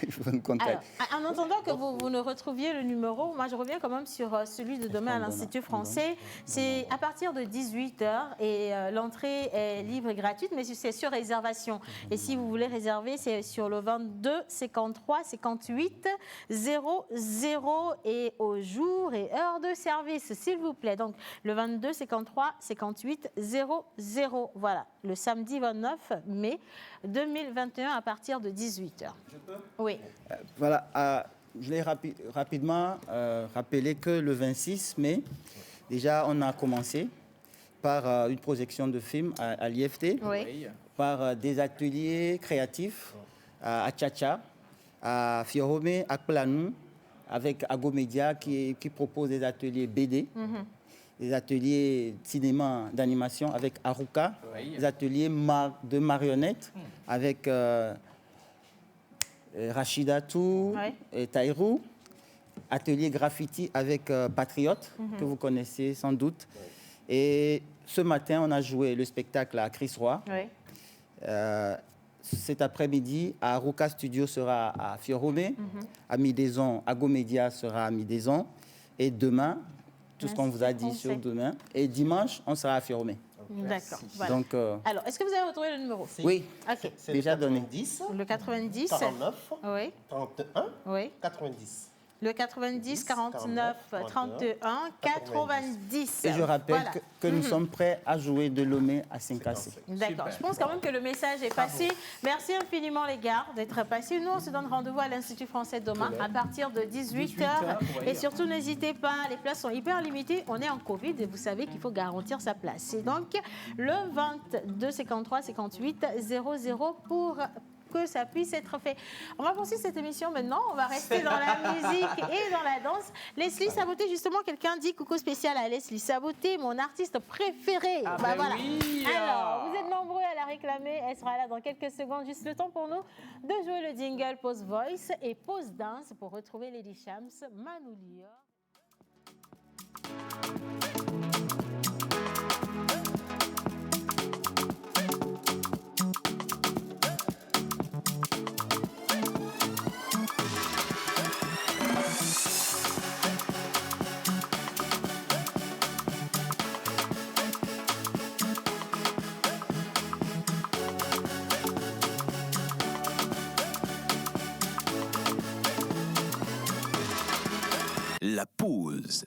il faut nous contacter. Alors, en attendant que vous ne retrouviez le numéro, moi je reviens quand même sur celui de demain à l'Institut français. C'est à partir de 18h et l'entrée est libre et gratuite, mais c'est sur réservation. Et si vous voulez réserver, c'est sur le 22 53 58 00 et au jour et heure de service, s'il vous plaît. Donc le 22 53 58 00. Voilà, le samedi 29 mai 2021 à partir de 18h. Je peux? Oui. Voilà, je voulais rapidement rappeler que le 26 mai, déjà, on a commencé par une projection de film à l'IFT, par des ateliers créatifs à Tcha-Tcha, à Fiorome, à Planou, avec Agomedia qui propose des ateliers BD, des ateliers cinéma d'animation avec Aruka, des ateliers de marionnettes avec Rachida Tou et Taïrou, atelier graffiti avec Patriote, que vous connaissez sans doute. Et ce matin, on a joué le spectacle à Chris Roy. Cet après-midi, à Aruka Studio sera à Fiorome, à Midaison, Agomedia sera à Midaison. Et demain, tout ce qu'on vous a dit sur demain. Et dimanche, on sera à Fiorome. D'accord. Voilà. Donc, alors, est-ce que vous avez retrouvé le numéro? Oui, Ok. déjà donné. 10, Le 90. 49, Oui. 31, Oui. 90. Le 90 49 31 90. Et je rappelle Voilà. que nous sommes prêts à jouer de Lomé à Saint-Cassé. D'accord. Je pense quand même que le message est passé. Merci infiniment les gars d'être passés. Nous, on se donne rendez-vous à l'Institut français demain à partir de 18h. Et surtout, n'hésitez pas, les places sont hyper limitées. On est en Covid et vous savez qu'il faut garantir sa place. C'est donc le 22 53 58 00 pour que ça puisse être fait. On va poursuivre cette émission maintenant. On va rester dans la musique et dans la danse. Leslie Saboté, justement, quelqu'un dit coucou spécial à Leslie Saboté, mon artiste préféré. Ah Bah ben voilà. oui. Alors, vous êtes nombreux à la réclamer. Elle sera là dans quelques secondes. Juste le temps pour nous de jouer le jingle Pause Voice et Pause Dance pour retrouver Lady Shams, Manoulia. La pause.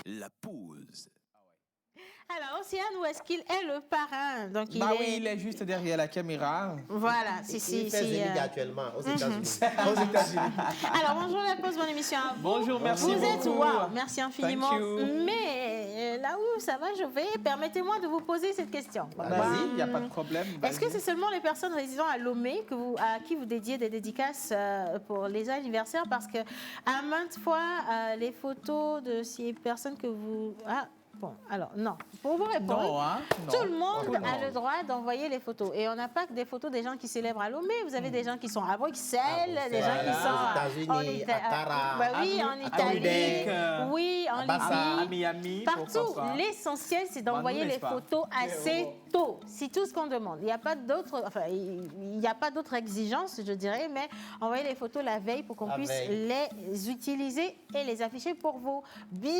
La pause. Alors, Océane, où est-ce qu'il est le parrain? Donc, il est juste derrière la caméra. Voilà, Il fait Zénith actuellement aux États-Unis. Alors, bonjour la pause, mon émission à vous. Bonjour, merci Vous beaucoup. êtes, wow, merci infiniment. Thank you. Mais là où ça va, permettez-moi de vous poser cette question. Vas-y, il n'y a pas de problème. Est-ce que c'est seulement les personnes résidant à Lomé à qui vous dédiez des dédicaces pour les anniversaires? Parce que à maintes fois, les photos de ces personnes que vous... Bon, alors, non. Pour vous répondre, Non, hein? Non. tout le monde a le droit d'envoyer les photos. Et on n'a pas que des photos des gens qui célèbrent à Lomé. Vous avez des gens qui sont à Bruxelles, des gens qui sont aux États-Unis, à Tara, oui, en Italie, oui, en à Libye, Miami, partout. L'essentiel, c'est d'envoyer les photos assez tôt. C'est tout ce qu'on demande. Il n'y a pas d'autre, il n'y a pas d'autre exigence, je dirais, mais envoyez les photos la veille pour qu'on puisse les utiliser et les afficher pour vous. Bien.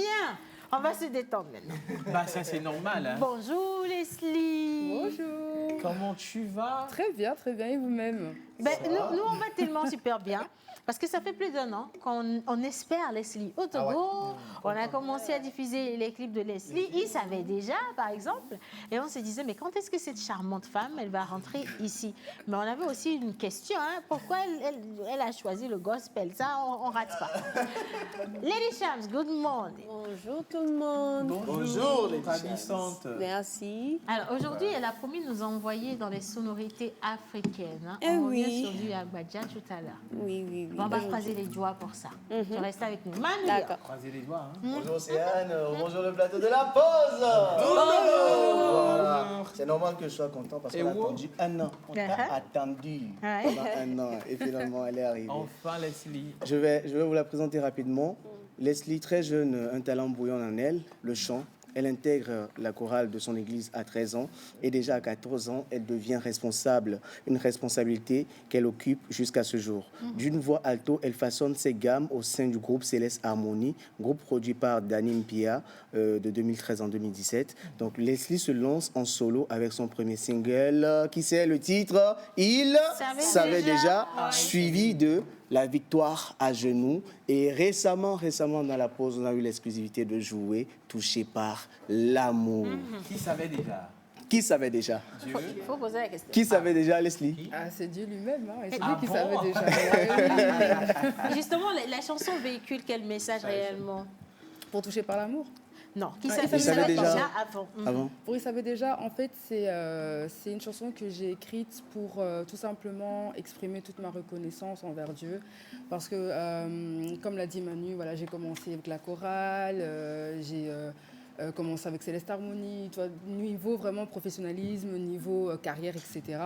On va se détendre maintenant. Ça, c'est normal. Hein? Bonjour Leslie. Bonjour. Comment tu vas? Très bien, et vous-même? Nous, on va tellement super bien. Parce que ça fait plus d'1 an qu'on espère Leslie au Togo. On a commencé à diffuser les clips de Leslie. Ils savaient déjà, par exemple. Et on se disait, mais quand est-ce que cette charmante femme, elle va rentrer ici? Mais on avait aussi une question. Pourquoi elle a choisi le gospel? Ça, on ne rate pas. Lady Shams, good morning. Bonjour tout le monde. Bonjour, les ravissante. Merci. Alors aujourd'hui, elle a promis de nous envoyer dans les sonorités africaines. On revient sur du Agbadja tout à l'heure. Oui. On va croiser les doigts pour ça. Tu restes avec nous. Manu. D'accord. Croisez les doigts. Hein? Bonjour Océane, bonjour le plateau de la pause. Voilà. C'est normal que je sois content parce qu'on a attendu 1 an. On t'a attendu pendant 1 an et finalement elle est arrivée. Enfin Leslie. Je vais vous la présenter rapidement. Leslie, très jeune, un talent bouillon en elle, le chant. Elle intègre la chorale de son église à 13 ans et déjà à 14 ans, elle devient responsable, une responsabilité qu'elle occupe jusqu'à ce jour. D'une voix alto, elle façonne ses gammes au sein du groupe Céleste Harmonie, groupe produit par Danny Mpia de 2013 en 2017. Donc Leslie se lance en solo avec son premier single, qui c'est le titre « Il savait déjà », suivi de La victoire à genoux. Et récemment, dans la pause, on a eu l'exclusivité de jouer Touché par l'amour. Qui savait déjà? Qui savait déjà? Il faut poser la question. Qui savait déjà, Leslie? C'est Dieu lui-même, et c'est lui qui savait déjà. Justement, la chanson véhicule quel message réellement? Pour toucher par l'amour? Non, qui savait savait déjà avant. Pour Il savait déjà, en fait, c'est une chanson que j'ai écrite pour tout simplement exprimer toute ma reconnaissance envers Dieu. Parce que, comme l'a dit Manu, voilà, j'ai commencé avec la chorale, j'ai commencé avec Céleste Harmonie, niveau vraiment professionnalisme, niveau carrière, etc.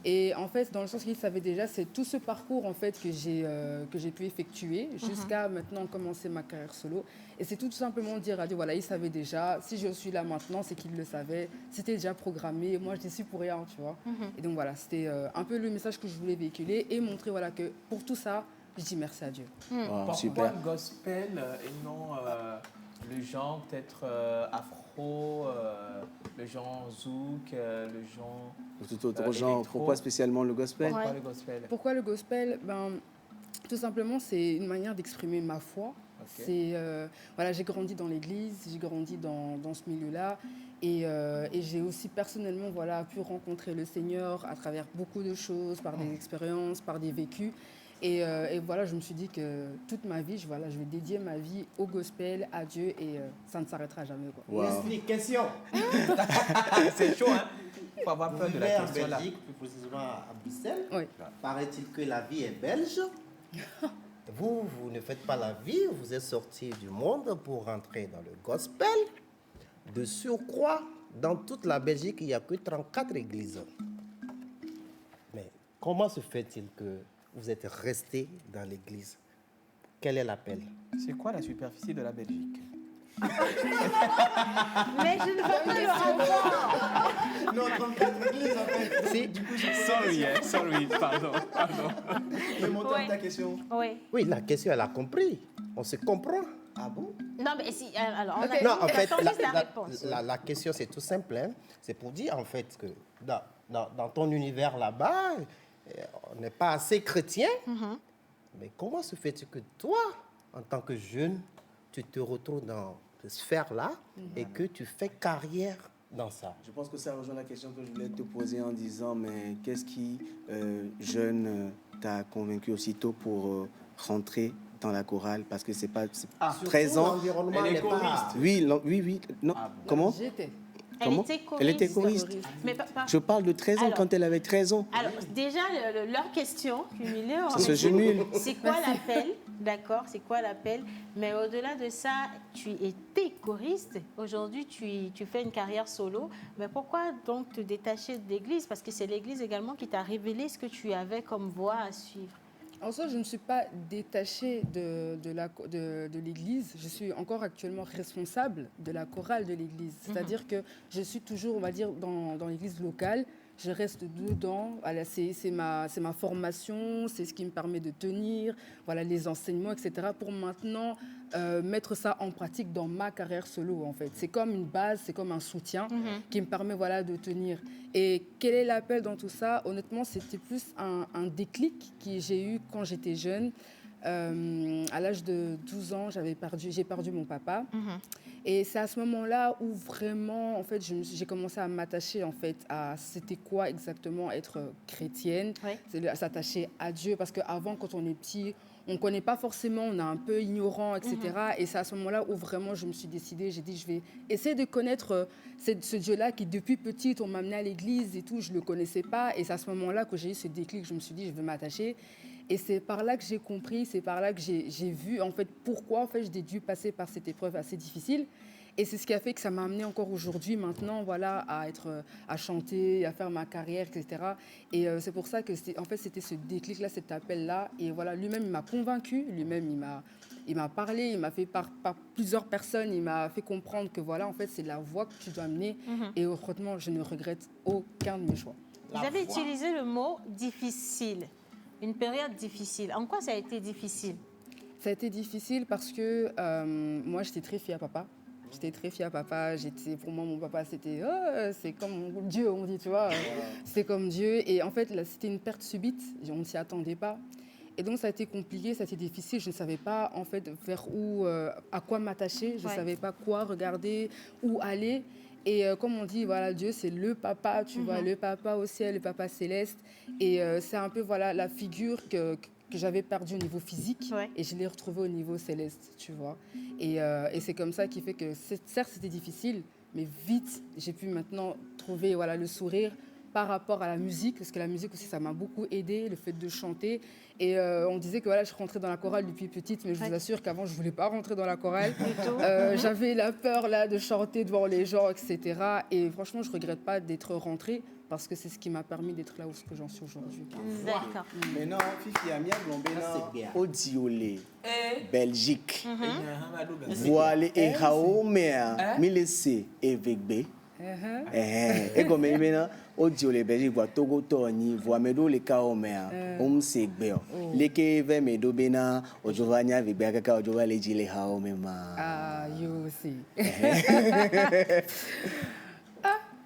Et en fait, dans le sens qu'il savait déjà, c'est tout ce parcours en fait que j'ai pu effectuer jusqu'à maintenant commencer ma carrière solo. Et c'est tout simplement dire à Dieu, voilà, il savait déjà, si je suis là maintenant, c'est qu'il le savait, c'était déjà programmé, moi je n'y suis pour rien, tu vois. Et donc voilà, c'était un peu le message que je voulais véhiculer et montrer voilà, que pour tout ça, je dis merci à Dieu. Pourquoi super. le gospel et non le genre peut-être afro, le genre zouk, le genre... Tout autre genre. électro. Pourquoi spécialement le gospel? Pourquoi le gospel? Pourquoi le gospel? Tout simplement, c'est une manière d'exprimer ma foi. C'est, voilà, j'ai grandi dans l'église, j'ai grandi dans ce milieu-là. Et j'ai aussi personnellement voilà, pu rencontrer le Seigneur à travers beaucoup de choses, par des expériences, par des vécus. Et voilà, je me suis dit que toute ma vie, je vais dédier ma vie au gospel, à Dieu, et ça ne s'arrêtera jamais. Quoi. Wow. Leslie, question. C'est chaud, hein? Il faut avoir peur Vous de vivez la en question là. Belgique, plus précisément à Bruxelles. Oui. Paraît-il que la vie est belge. Vous ne faites pas la vie, vous êtes sorti du monde pour rentrer dans le gospel. De surcroît, dans toute la Belgique, il n'y a que 34 églises. Mais comment se fait-il que vous êtes resté dans l'église? Quel est l'appel? C'est quoi la superficie de la Belgique? Mais je ne veux pas le rapport. Non, 34 églises en fait. Si, du coup, Sorry, pardon. je vais monter Ouais. ta question. Oui. Oui, la question, elle a compris. On se comprend. Ah bon? Non, mais si. Alors, on Ok. a, Non, en fait, attends juste la réponse. la question, c'est tout simple. Hein. C'est pour dire, en fait, que dans ton univers là-bas, on n'est pas assez chrétien. Mais comment se fait-il que toi, en tant que jeune, tu te retrouves dans cette sphère-là et que tu fais carrière dans ça? Je pense que ça rejoint la question que je voulais te poser en disant, mais qu'est-ce qui, jeune, t'a convaincu aussitôt pour rentrer dans la chorale? Parce que c'est pas Surtout, 13 ans. l'environnement Elle est n'est pas... choriste. Oui, oui. Non. Comment? J'étais. Comment? Elle était choriste. Mais Je parle de 13 ans, Alors- quand elle avait 13 ans. Alors, déjà, leur question, cumulée, C'est ce nul. c'est quoi l'appel? D'accord, c'est quoi l'appel? Mais au-delà de ça, tu étais choriste. Aujourd'hui, tu fais une carrière solo. Mais pourquoi donc te détacher de l'église? Parce que c'est l'église également qui t'a révélé ce que tu avais comme voie à suivre. En soi, je ne suis pas détachée de l'église. Je suis encore actuellement responsable de la chorale de l'église. C'est-à-dire que je suis toujours, on va dire, dans l'église locale. Je reste dedans. Voilà, c'est ma formation, c'est ce qui me permet de tenir, voilà, les enseignements, etc. Pour maintenant mettre ça en pratique dans ma carrière solo, en fait. C'est comme une base, c'est comme un soutien qui me permet, voilà, de tenir. Et quel est l'appel dans tout ça? Honnêtement, c'était plus un déclic que j'ai eu quand j'étais jeune. À l'âge de 12 ans, j'ai perdu mon papa. Et c'est à ce moment-là où vraiment, en fait, j'ai commencé à m'attacher en fait à c'était quoi exactement être chrétienne, c'est s'attacher à Dieu, parce qu'avant, quand on est petit, on ne connaît pas forcément, on est un peu ignorant, etc. Et c'est à ce moment-là où vraiment je me suis décidée, j'ai dit je vais essayer de connaître ce Dieu-là qui depuis petite on m'a amené à l'église et tout, je ne le connaissais pas. Et c'est à ce moment-là que j'ai eu ce déclic, je me suis dit je vais m'attacher. Et c'est par là que j'ai compris, c'est par là que j'ai vu en fait pourquoi en fait j'ai dû passer par cette épreuve assez difficile. Et c'est ce qui a fait que ça m'a amené encore aujourd'hui, maintenant, voilà, à chanter, à faire ma carrière, etc. Et c'est pour ça que en fait, c'était ce déclic-là, cet appel-là. Et voilà, lui-même, il m'a convaincu, lui-même, il m'a parlé, il m'a fait par plusieurs personnes, il m'a fait comprendre que voilà, en fait, c'est la voie que tu dois mener. Et autrement, je ne regrette aucun de mes choix. Vous avez utilisé le mot difficile, une période difficile. En quoi ça a été difficile? Ça a été difficile parce que moi, j'étais très fière à papa. J'étais très fière à papa. Pour moi, mon papa, c'était c'est comme Dieu, on dit, tu vois. C'était comme Dieu. Et en fait, là, c'était une perte subite. On ne s'y attendait pas. Et donc, ça a été compliqué, ça a été difficile. Je ne savais pas, en fait, vers où, à quoi m'attacher. Je ne savais pas quoi regarder, où aller. Et comme on dit, voilà, Dieu, c'est le papa, tu vois, le papa au ciel, le papa céleste. Et c'est un peu, voilà, la figure que j'avais perdue au niveau physique et je l'ai retrouvée au niveau céleste, tu vois. Et c'est comme ça qui fait que, certes, c'était difficile, mais vite, j'ai pu maintenant trouver, voilà, le sourire par rapport à la musique, parce que la musique aussi, ça m'a beaucoup aidé, le fait de chanter. Et on disait que voilà, je rentrais dans la chorale depuis petite, mais je vous assure qu'avant, je ne voulais pas rentrer dans la chorale. J'avais la peur là, de chanter devant les gens, etc. Et franchement, je ne regrette pas d'être rentrée, parce que c'est ce qui m'a permis d'être là où j'en suis aujourd'hui. D'accord. Maintenant, Fifi Amia Blombena, Odiolé, Belgique. Voilà, et Haomea, Milese, et Vegbe. Et comme maintenant, Odiolé, Belgique, voit Togo Tony, voit Medo, les Kaomea, Segbe. Les Keve, Medo Bena, Ojovania, Vegbe, Ojova, les Gile Haomema. Ah, you aussi.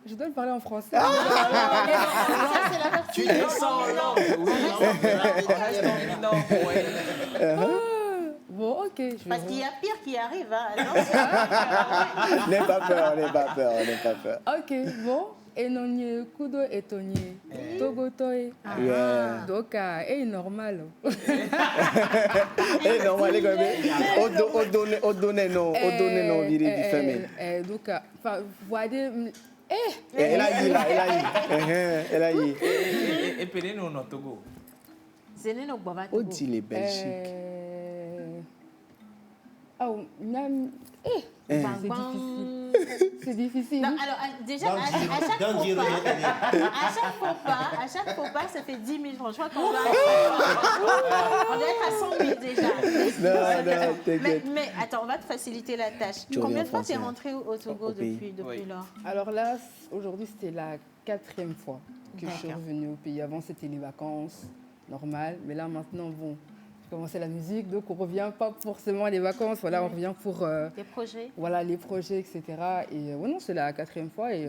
Je dois le parler en français. Ça, c'est la partie. Tu descends en langue. Oui, reste en minant. Bon, ok. Parce qu'il y a pire qui arrive. Hein. N'aie pas peur, n'aie pas peur, n'aie pas peur. Ok, bon. Enonye kudo etonye. Togo toy. Donc, normal. Normal, on donne non, viri du femelle. Donc, voyez. Elle a eu. Et puis nous, non, Togo. C'est nous, Baba Togo. On dit les Belgiques. C'est difficile. Non, alors, déjà, à chaque faux pas, ça fait 10 000 francs. Je crois qu'on doit être à 100 000 déjà. Non, t'inquiète. Mais attends, on va te faciliter la tâche. Combien de fois tu es rentré au Togo depuis lors? Alors là, aujourd'hui, c'était la 4e fois que je suis revenue au pays. Avant, c'était les vacances normales. Mais là, maintenant, bon, j'ai commencé la musique, donc on ne revient pas forcément à les vacances. Voilà, on revient pour... les projets. Voilà, les projets, etc. Et non, c'est la 4e fois et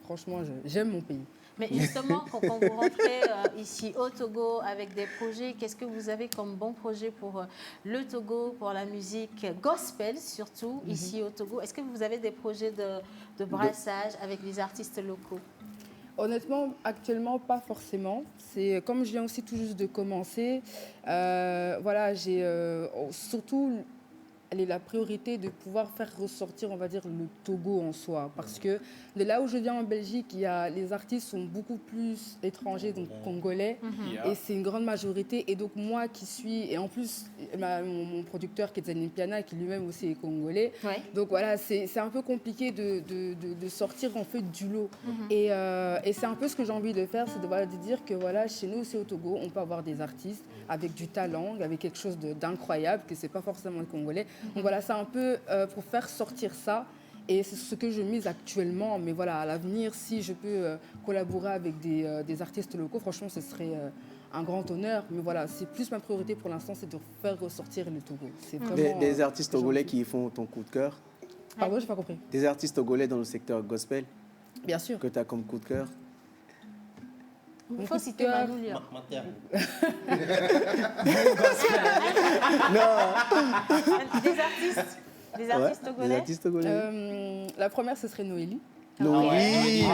franchement, j'aime mon pays. Mais justement, quand vous rentrez ici au Togo avec des projets, qu'est-ce que vous avez comme bon projet pour le Togo, pour la musique gospel surtout, ici au Togo? Est-ce que vous avez des projets de brassage avec les artistes locaux? Honnêtement, actuellement, pas forcément. C'est comme je viens aussi tout juste de commencer. Voilà, j'ai surtout la priorité de pouvoir faire ressortir, on va dire, le Togo en soi. Parce que de là où je viens en Belgique, les artistes sont beaucoup plus étrangers, donc congolais. Et c'est une grande majorité. Et donc moi qui suis... Et en plus, mon producteur qui est Zanin Piana, qui lui-même aussi est congolais. Donc voilà, c'est un peu compliqué de sortir en fait du lot. Et c'est un peu ce que j'ai envie de faire, c'est de dire que voilà, chez nous aussi au Togo, on peut avoir des artistes avec du talent, avec quelque chose d'incroyable, que c'est pas forcément le congolais. Donc voilà, c'est un peu pour faire sortir ça. Et c'est ce que je mise actuellement. Mais voilà, à l'avenir, si je peux collaborer avec des artistes locaux, franchement, ce serait un grand honneur. Mais voilà, c'est plus ma priorité pour l'instant, c'est de faire ressortir le Togo. Des artistes togolais qui font ton coup de cœur? Pardon, je n'ai pas compris. Des artistes togolais dans le secteur gospel? Bien sûr. Que tu as comme coup de cœur? Il faut citer Manoulia. Des artistes togolais. Des artistes togolais. La première, ce serait Noélie. Noélie.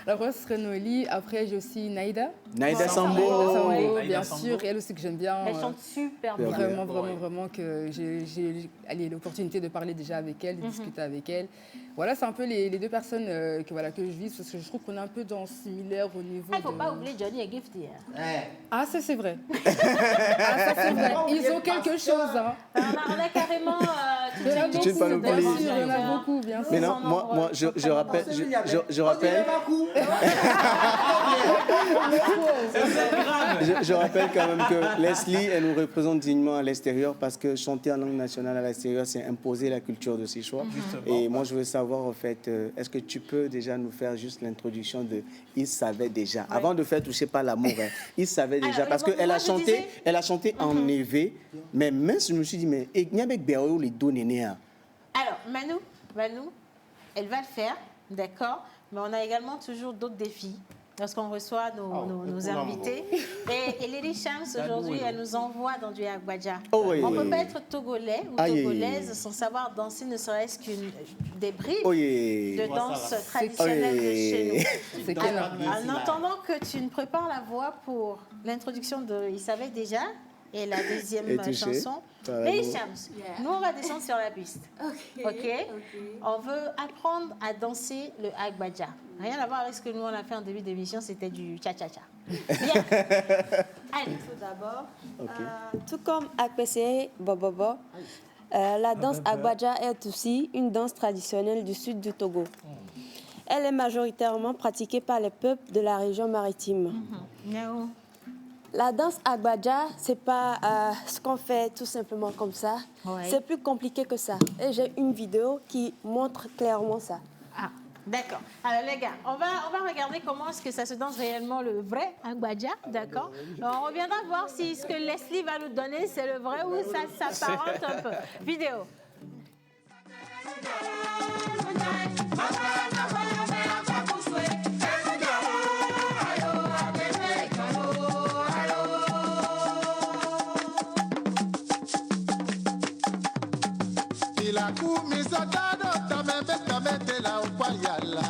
La première, ce serait Noélie. Après, j'ai aussi Naïda. Naïda Sambo. Bien sûr. Elle aussi que j'aime bien. Elle chante super bien. Vraiment que j'ai l'opportunité de parler déjà avec elle, de discuter avec elle. Voilà, c'est un peu les deux personnes que je vise, parce que je trouve qu'on est un peu similaire au niveau Il ne faut pas oublier Johnny et Gifty. Ah, ça c'est vrai. Ils ont quelque chose. Hein. On a carrément... Il y en a beaucoup, bien sûr. Mais non, moi je rappelle... Je rappelle quand même que Leslie, elle nous représente dignement à l'extérieur, parce que chanter en langue nationale à l'extérieur, c'est imposer la culture de ses choix. Et moi, je veux savoir, en fait, est-ce que tu peux déjà nous faire juste l'introduction de « Il savait déjà ». Avant de faire toucher par l'amour, il savait déjà. Alors, parce qu'elle a chanté en éveil, mais même je me suis dit, mais il y a les deux nénés. Alors, Manou, elle va le faire, d'accord, mais on a également toujours d'autres défis. Lorsqu'on reçoit nos invités. Et Lily Shams, aujourd'hui, elle nous envoie dans du Agbaja. On ne peut pas être togolais ou togolaise sans savoir danser, ne serait-ce des bribes de danse traditionnelle de chez nous. En attendant que tu ne prépares la voix pour l'introduction de Il savait déjà, Et la deuxième Et touché chanson. par Les l'amour. Shams, nous on va descendre sur la piste. Ok. On veut apprendre à danser le Agbaja. Rien à voir avec ce que nous on a fait en début d'émission, c'était du cha-cha-cha. Bien. Allez. Tout d'abord, Ok. tout comme Akpese Bobobo, la danse Agbaja est aussi une danse traditionnelle du sud du Togo. Elle est majoritairement pratiquée par les peuples de la région maritime. La danse Agbaja, c'est pas ce qu'on fait tout simplement comme ça. Ouais. C'est plus compliqué que ça. Et j'ai une vidéo qui montre clairement ça. Ah, d'accord. Alors les gars, on va regarder comment est-ce que ça se danse réellement le vrai Agbaja, d'accord? On reviendra voir si ce que Leslie va nous donner, c'est le vrai ou ça s'apparente un peu. Vidéo. La kumisatado tamete la upayala.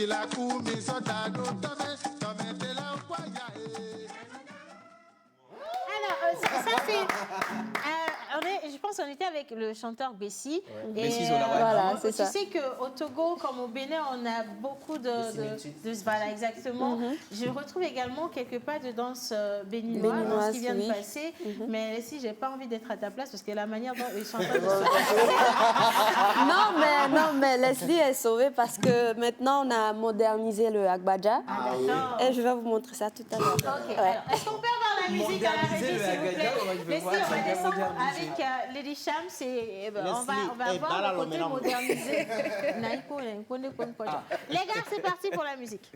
La kumisatado tamete la upayala. Alors, ça c'est... je pense qu'on était avec le chanteur Bessie. Ouais. Et, Bessie Zola, ouais. Voilà, c'est ça. Tu sais qu'au Togo, comme au Bénin, on a beaucoup de voilà, exactement. Je retrouve également quelques pas de danse béninoise dans ce qui vient de passer. Mais si j'ai pas envie d'être à ta place, parce que la manière dont ils sont en train de se Non, mais Leslie est sauvée parce que maintenant on a modernisé le Agbaja. Et je vais vous montrer ça tout à l'heure. Ok, alors, est-ce qu'on peut avoir la musique à la régie, s'il vous plaît? Leslie, on va descendre moderniser. avec Lady Shams et on va Leslie, voir le côté modernisé. Les gars, c'est parti pour la musique.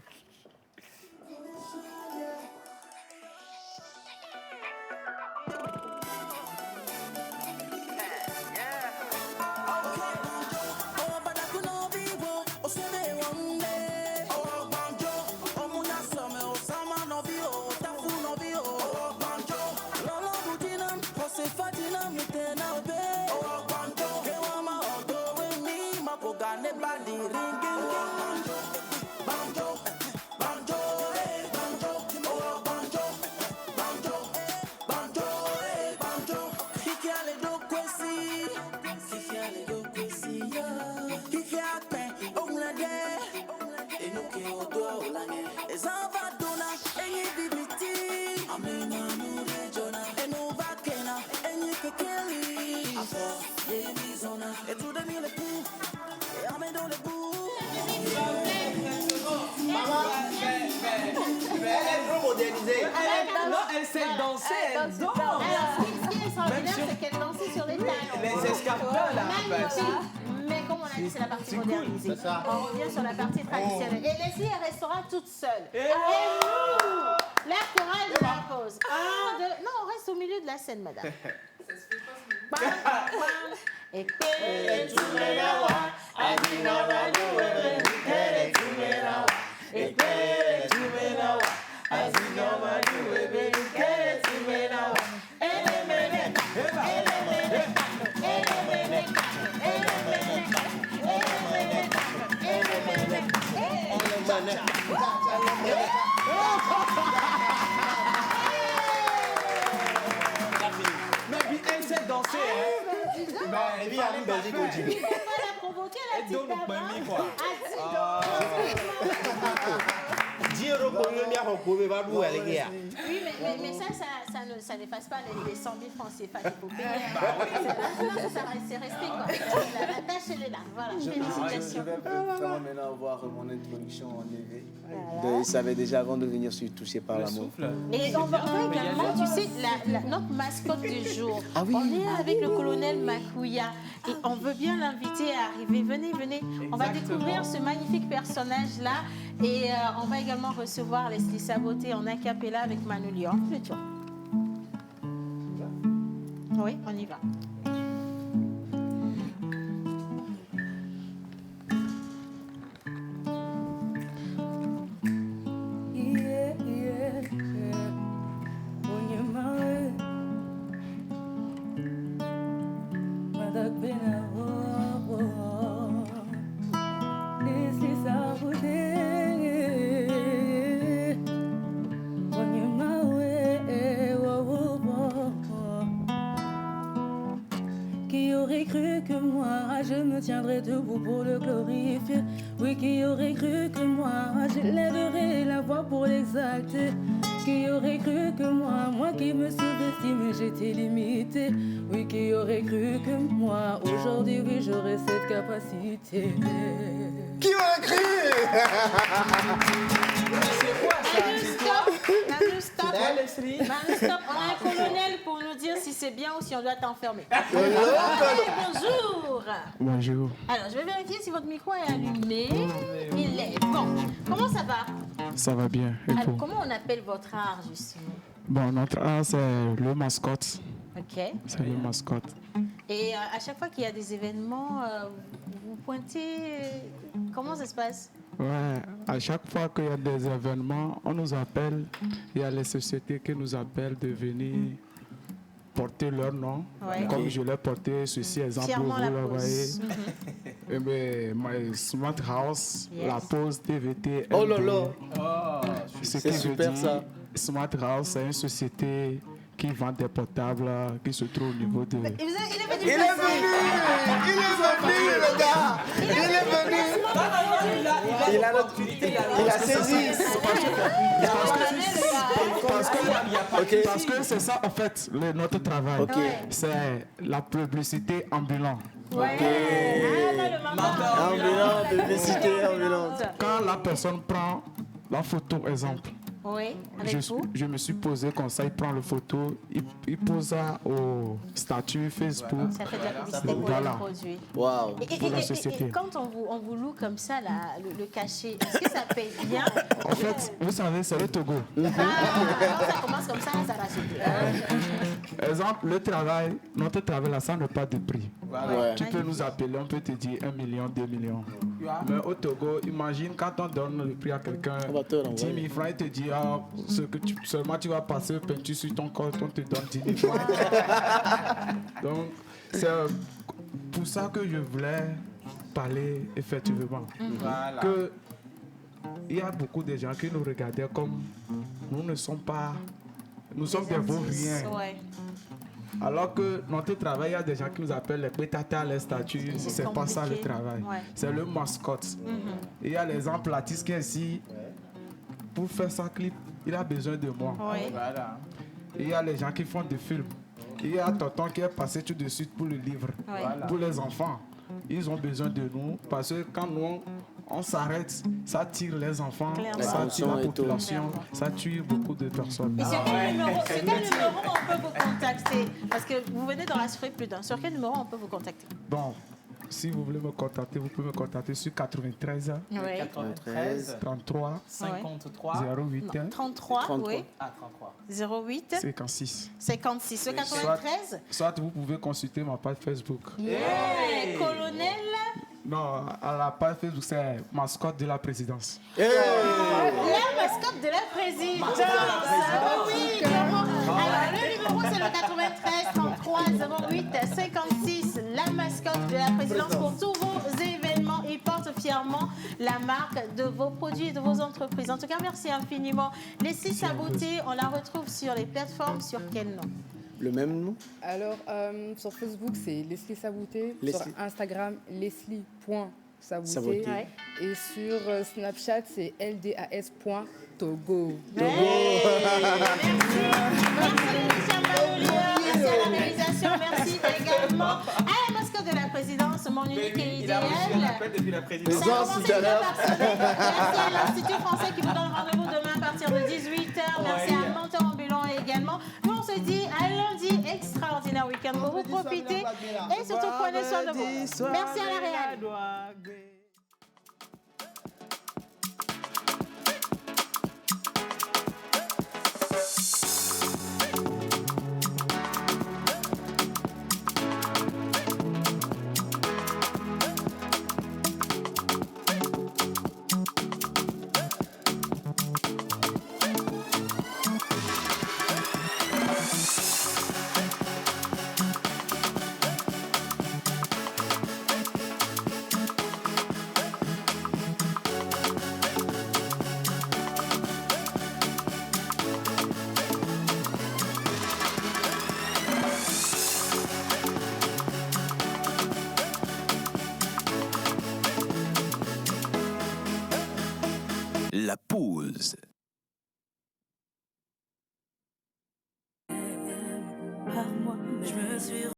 Elle sait danser, elle danse. Alors, ce qui est extraordinaire, c'est qu'elle dansait sur les talons. Les escarpins, là. Magnifique. Mais comme on a dit, c'est la partie modernisée. On revient sur la partie traditionnelle. Et Leslie, elle restera toute seule. Et nous, la chorale de la pause. Non, on reste au milieu de la scène, madame. Et Mais puis elle sait danser, hein. Et puis, Annie Belgique au Djibouti. il faut pas la provoquer, la Elle petite donne au dame. premier, quoi. Oui, mais ça n'efface pas les 100 000 francs CFA qu'il faut payer. C'est resté quoi. La tâche, elle est là. Voilà, Je félicitations. vais vraiment maintenant voir mon introduction en EV. Il savait déjà avant de venir, je suis touché par l'amour. Et on va également, tu sais, notre mascotte du jour. On est avec le colonel Makouya et on veut bien l'inviter à arriver. Venez, venez. On va découvrir ce magnifique personnage-là et on va également recevoir Leslie Saboté en a cappella avec Manu Lior. Le tour. Oui, on y va. moi, je me tiendrai debout pour le glorifier. Oui, qui aurait cru que moi, j'élèverai la voix pour l'exalter. Qui aurait cru que moi qui me sous-estime, j'étais limité. Oui, qui aurait cru que moi, aujourd'hui, oui, j'aurais cette capacité. Qui aurait cru? C'est quoi ça? Stop. Stop. On a un colonel pour nous dire si c'est bien ou si on doit t'enfermer. Bonjour. Bonjour. Alors, je vais vérifier si votre micro est allumé. Il est. Bon, comment ça va? Ça va bien. Et Alors, vous? comment on appelle votre art, justement? Bon, notre art, c'est le mascotte. Ok. C'est le mascotte. Et à chaque fois qu'il y a des événements, vous pointez. Comment ça se passe? Ouais, à chaque fois qu'il y a des événements, on nous appelle. Il y a les sociétés qui nous appellent de venir porter leur nom. Ouais. Comme je l'ai porté, ceci, exemple, Fièrement vous la le pause. voyez. Et bien, my Smart House, Yes. la pause TVT. Oh là là. Ce C'est qui veut super, dire, ça. Smart House, c'est une société qui vend des portables qui se trouve au niveau de... Il est venu, le gars. Il est venu. Il a saisi. Parce que c'est ça, en fait, notre travail. Ok. C'est la publicité ambulante. Ambulante, publicité ambulante. Quand la personne prend la photo, exemple, Oui, avec vous. je me suis posé comme ça, il prend la photo, il pose ça au statut Facebook. Ça fait de la publicité pour les produits. Waouh. Pour la société. Et quand on vous loue comme ça, là, le cachet, est-ce que ça paye bien? En fait, vous savez, c'est le Togo. Quand ça commence comme ça va se faire. Exemple, notre travail là, ça n'a pas de prix. Ouais. Tu peux nous appeler, on peut te dire 1 million, 2 millions. Mais au Togo, imagine quand on donne le prix à quelqu'un, 10 000 francs, il te dit, ah, seulement tu vas passer peinture sur ton corps, on te donne 10 000 francs. Donc, c'est pour ça que je voulais parler effectivement. Voilà. Que il y a beaucoup de gens qui nous regardaient comme nous ne sommes pas, nous sommes des vauriens. Ouais. Alors que notre travail, il y a des gens qui nous appellent les pétatas, les statues. C'est pas ça le compliqué. travail. Ouais. C'est le mascotte. Il y a les emplatistes qui est ici. Pour faire sa clip, il a besoin de moi. Ouais. Voilà. Il y a les gens qui font des films. Il y a Tonton qui est passé tout de suite pour le livre. Ouais. Voilà. Pour les enfants, ils ont besoin de nous parce que quand nous, on s'arrête, ça tire les enfants, Clairement. ça tire la Et tout. population, ça tue beaucoup de personnes. Et sur quel numéro on peut vous contacter? Parce que vous venez dans la sphère plus d'un. Sur quel numéro on peut vous contacter? Bon, si vous voulez me contacter, vous pouvez me contacter sur 93 Oui. 93, 33 53, 08 Non, 33, oui. ah, 33. 08 56. 56. Le 93? Soit vous pouvez consulter ma page Facebook. Yeah. Colonel. Non, à la page Facebook, c'est mascotte de la présidence. La mascotte de la présidence. Ah oui, clairement. Alors, le numéro, c'est le 93 33 08 56. La mascotte de la présidence pour tous vos événements. Il porte fièrement la marque de vos produits et de vos entreprises. En tout cas, merci infiniment. Leslie Sabouté, on la retrouve sur les plateformes. Sur quel nom? Le même nom? Alors, sur Facebook, c'est Leslie Sabouté. Leslie. Sur Instagram, leslie.sabouté. Sabouté. Ouais. Et sur Snapchat, c'est ldas.togo. Merci à la réalisation, merci également à la mascotte de la présidence, mon unique et Il a reçu un idéal. appel depuis la présidence. Ça a commencé bien merci à l'Institut français qui vous donne rendez-vous demain à partir de 18h. Merci à Menteur Ambulant également. Nous, on se dit à lundi, extraordinaire week-end pour vous profiter et surtout prenez soin de vous. Merci à la réal. La pause. Par moi, je me suis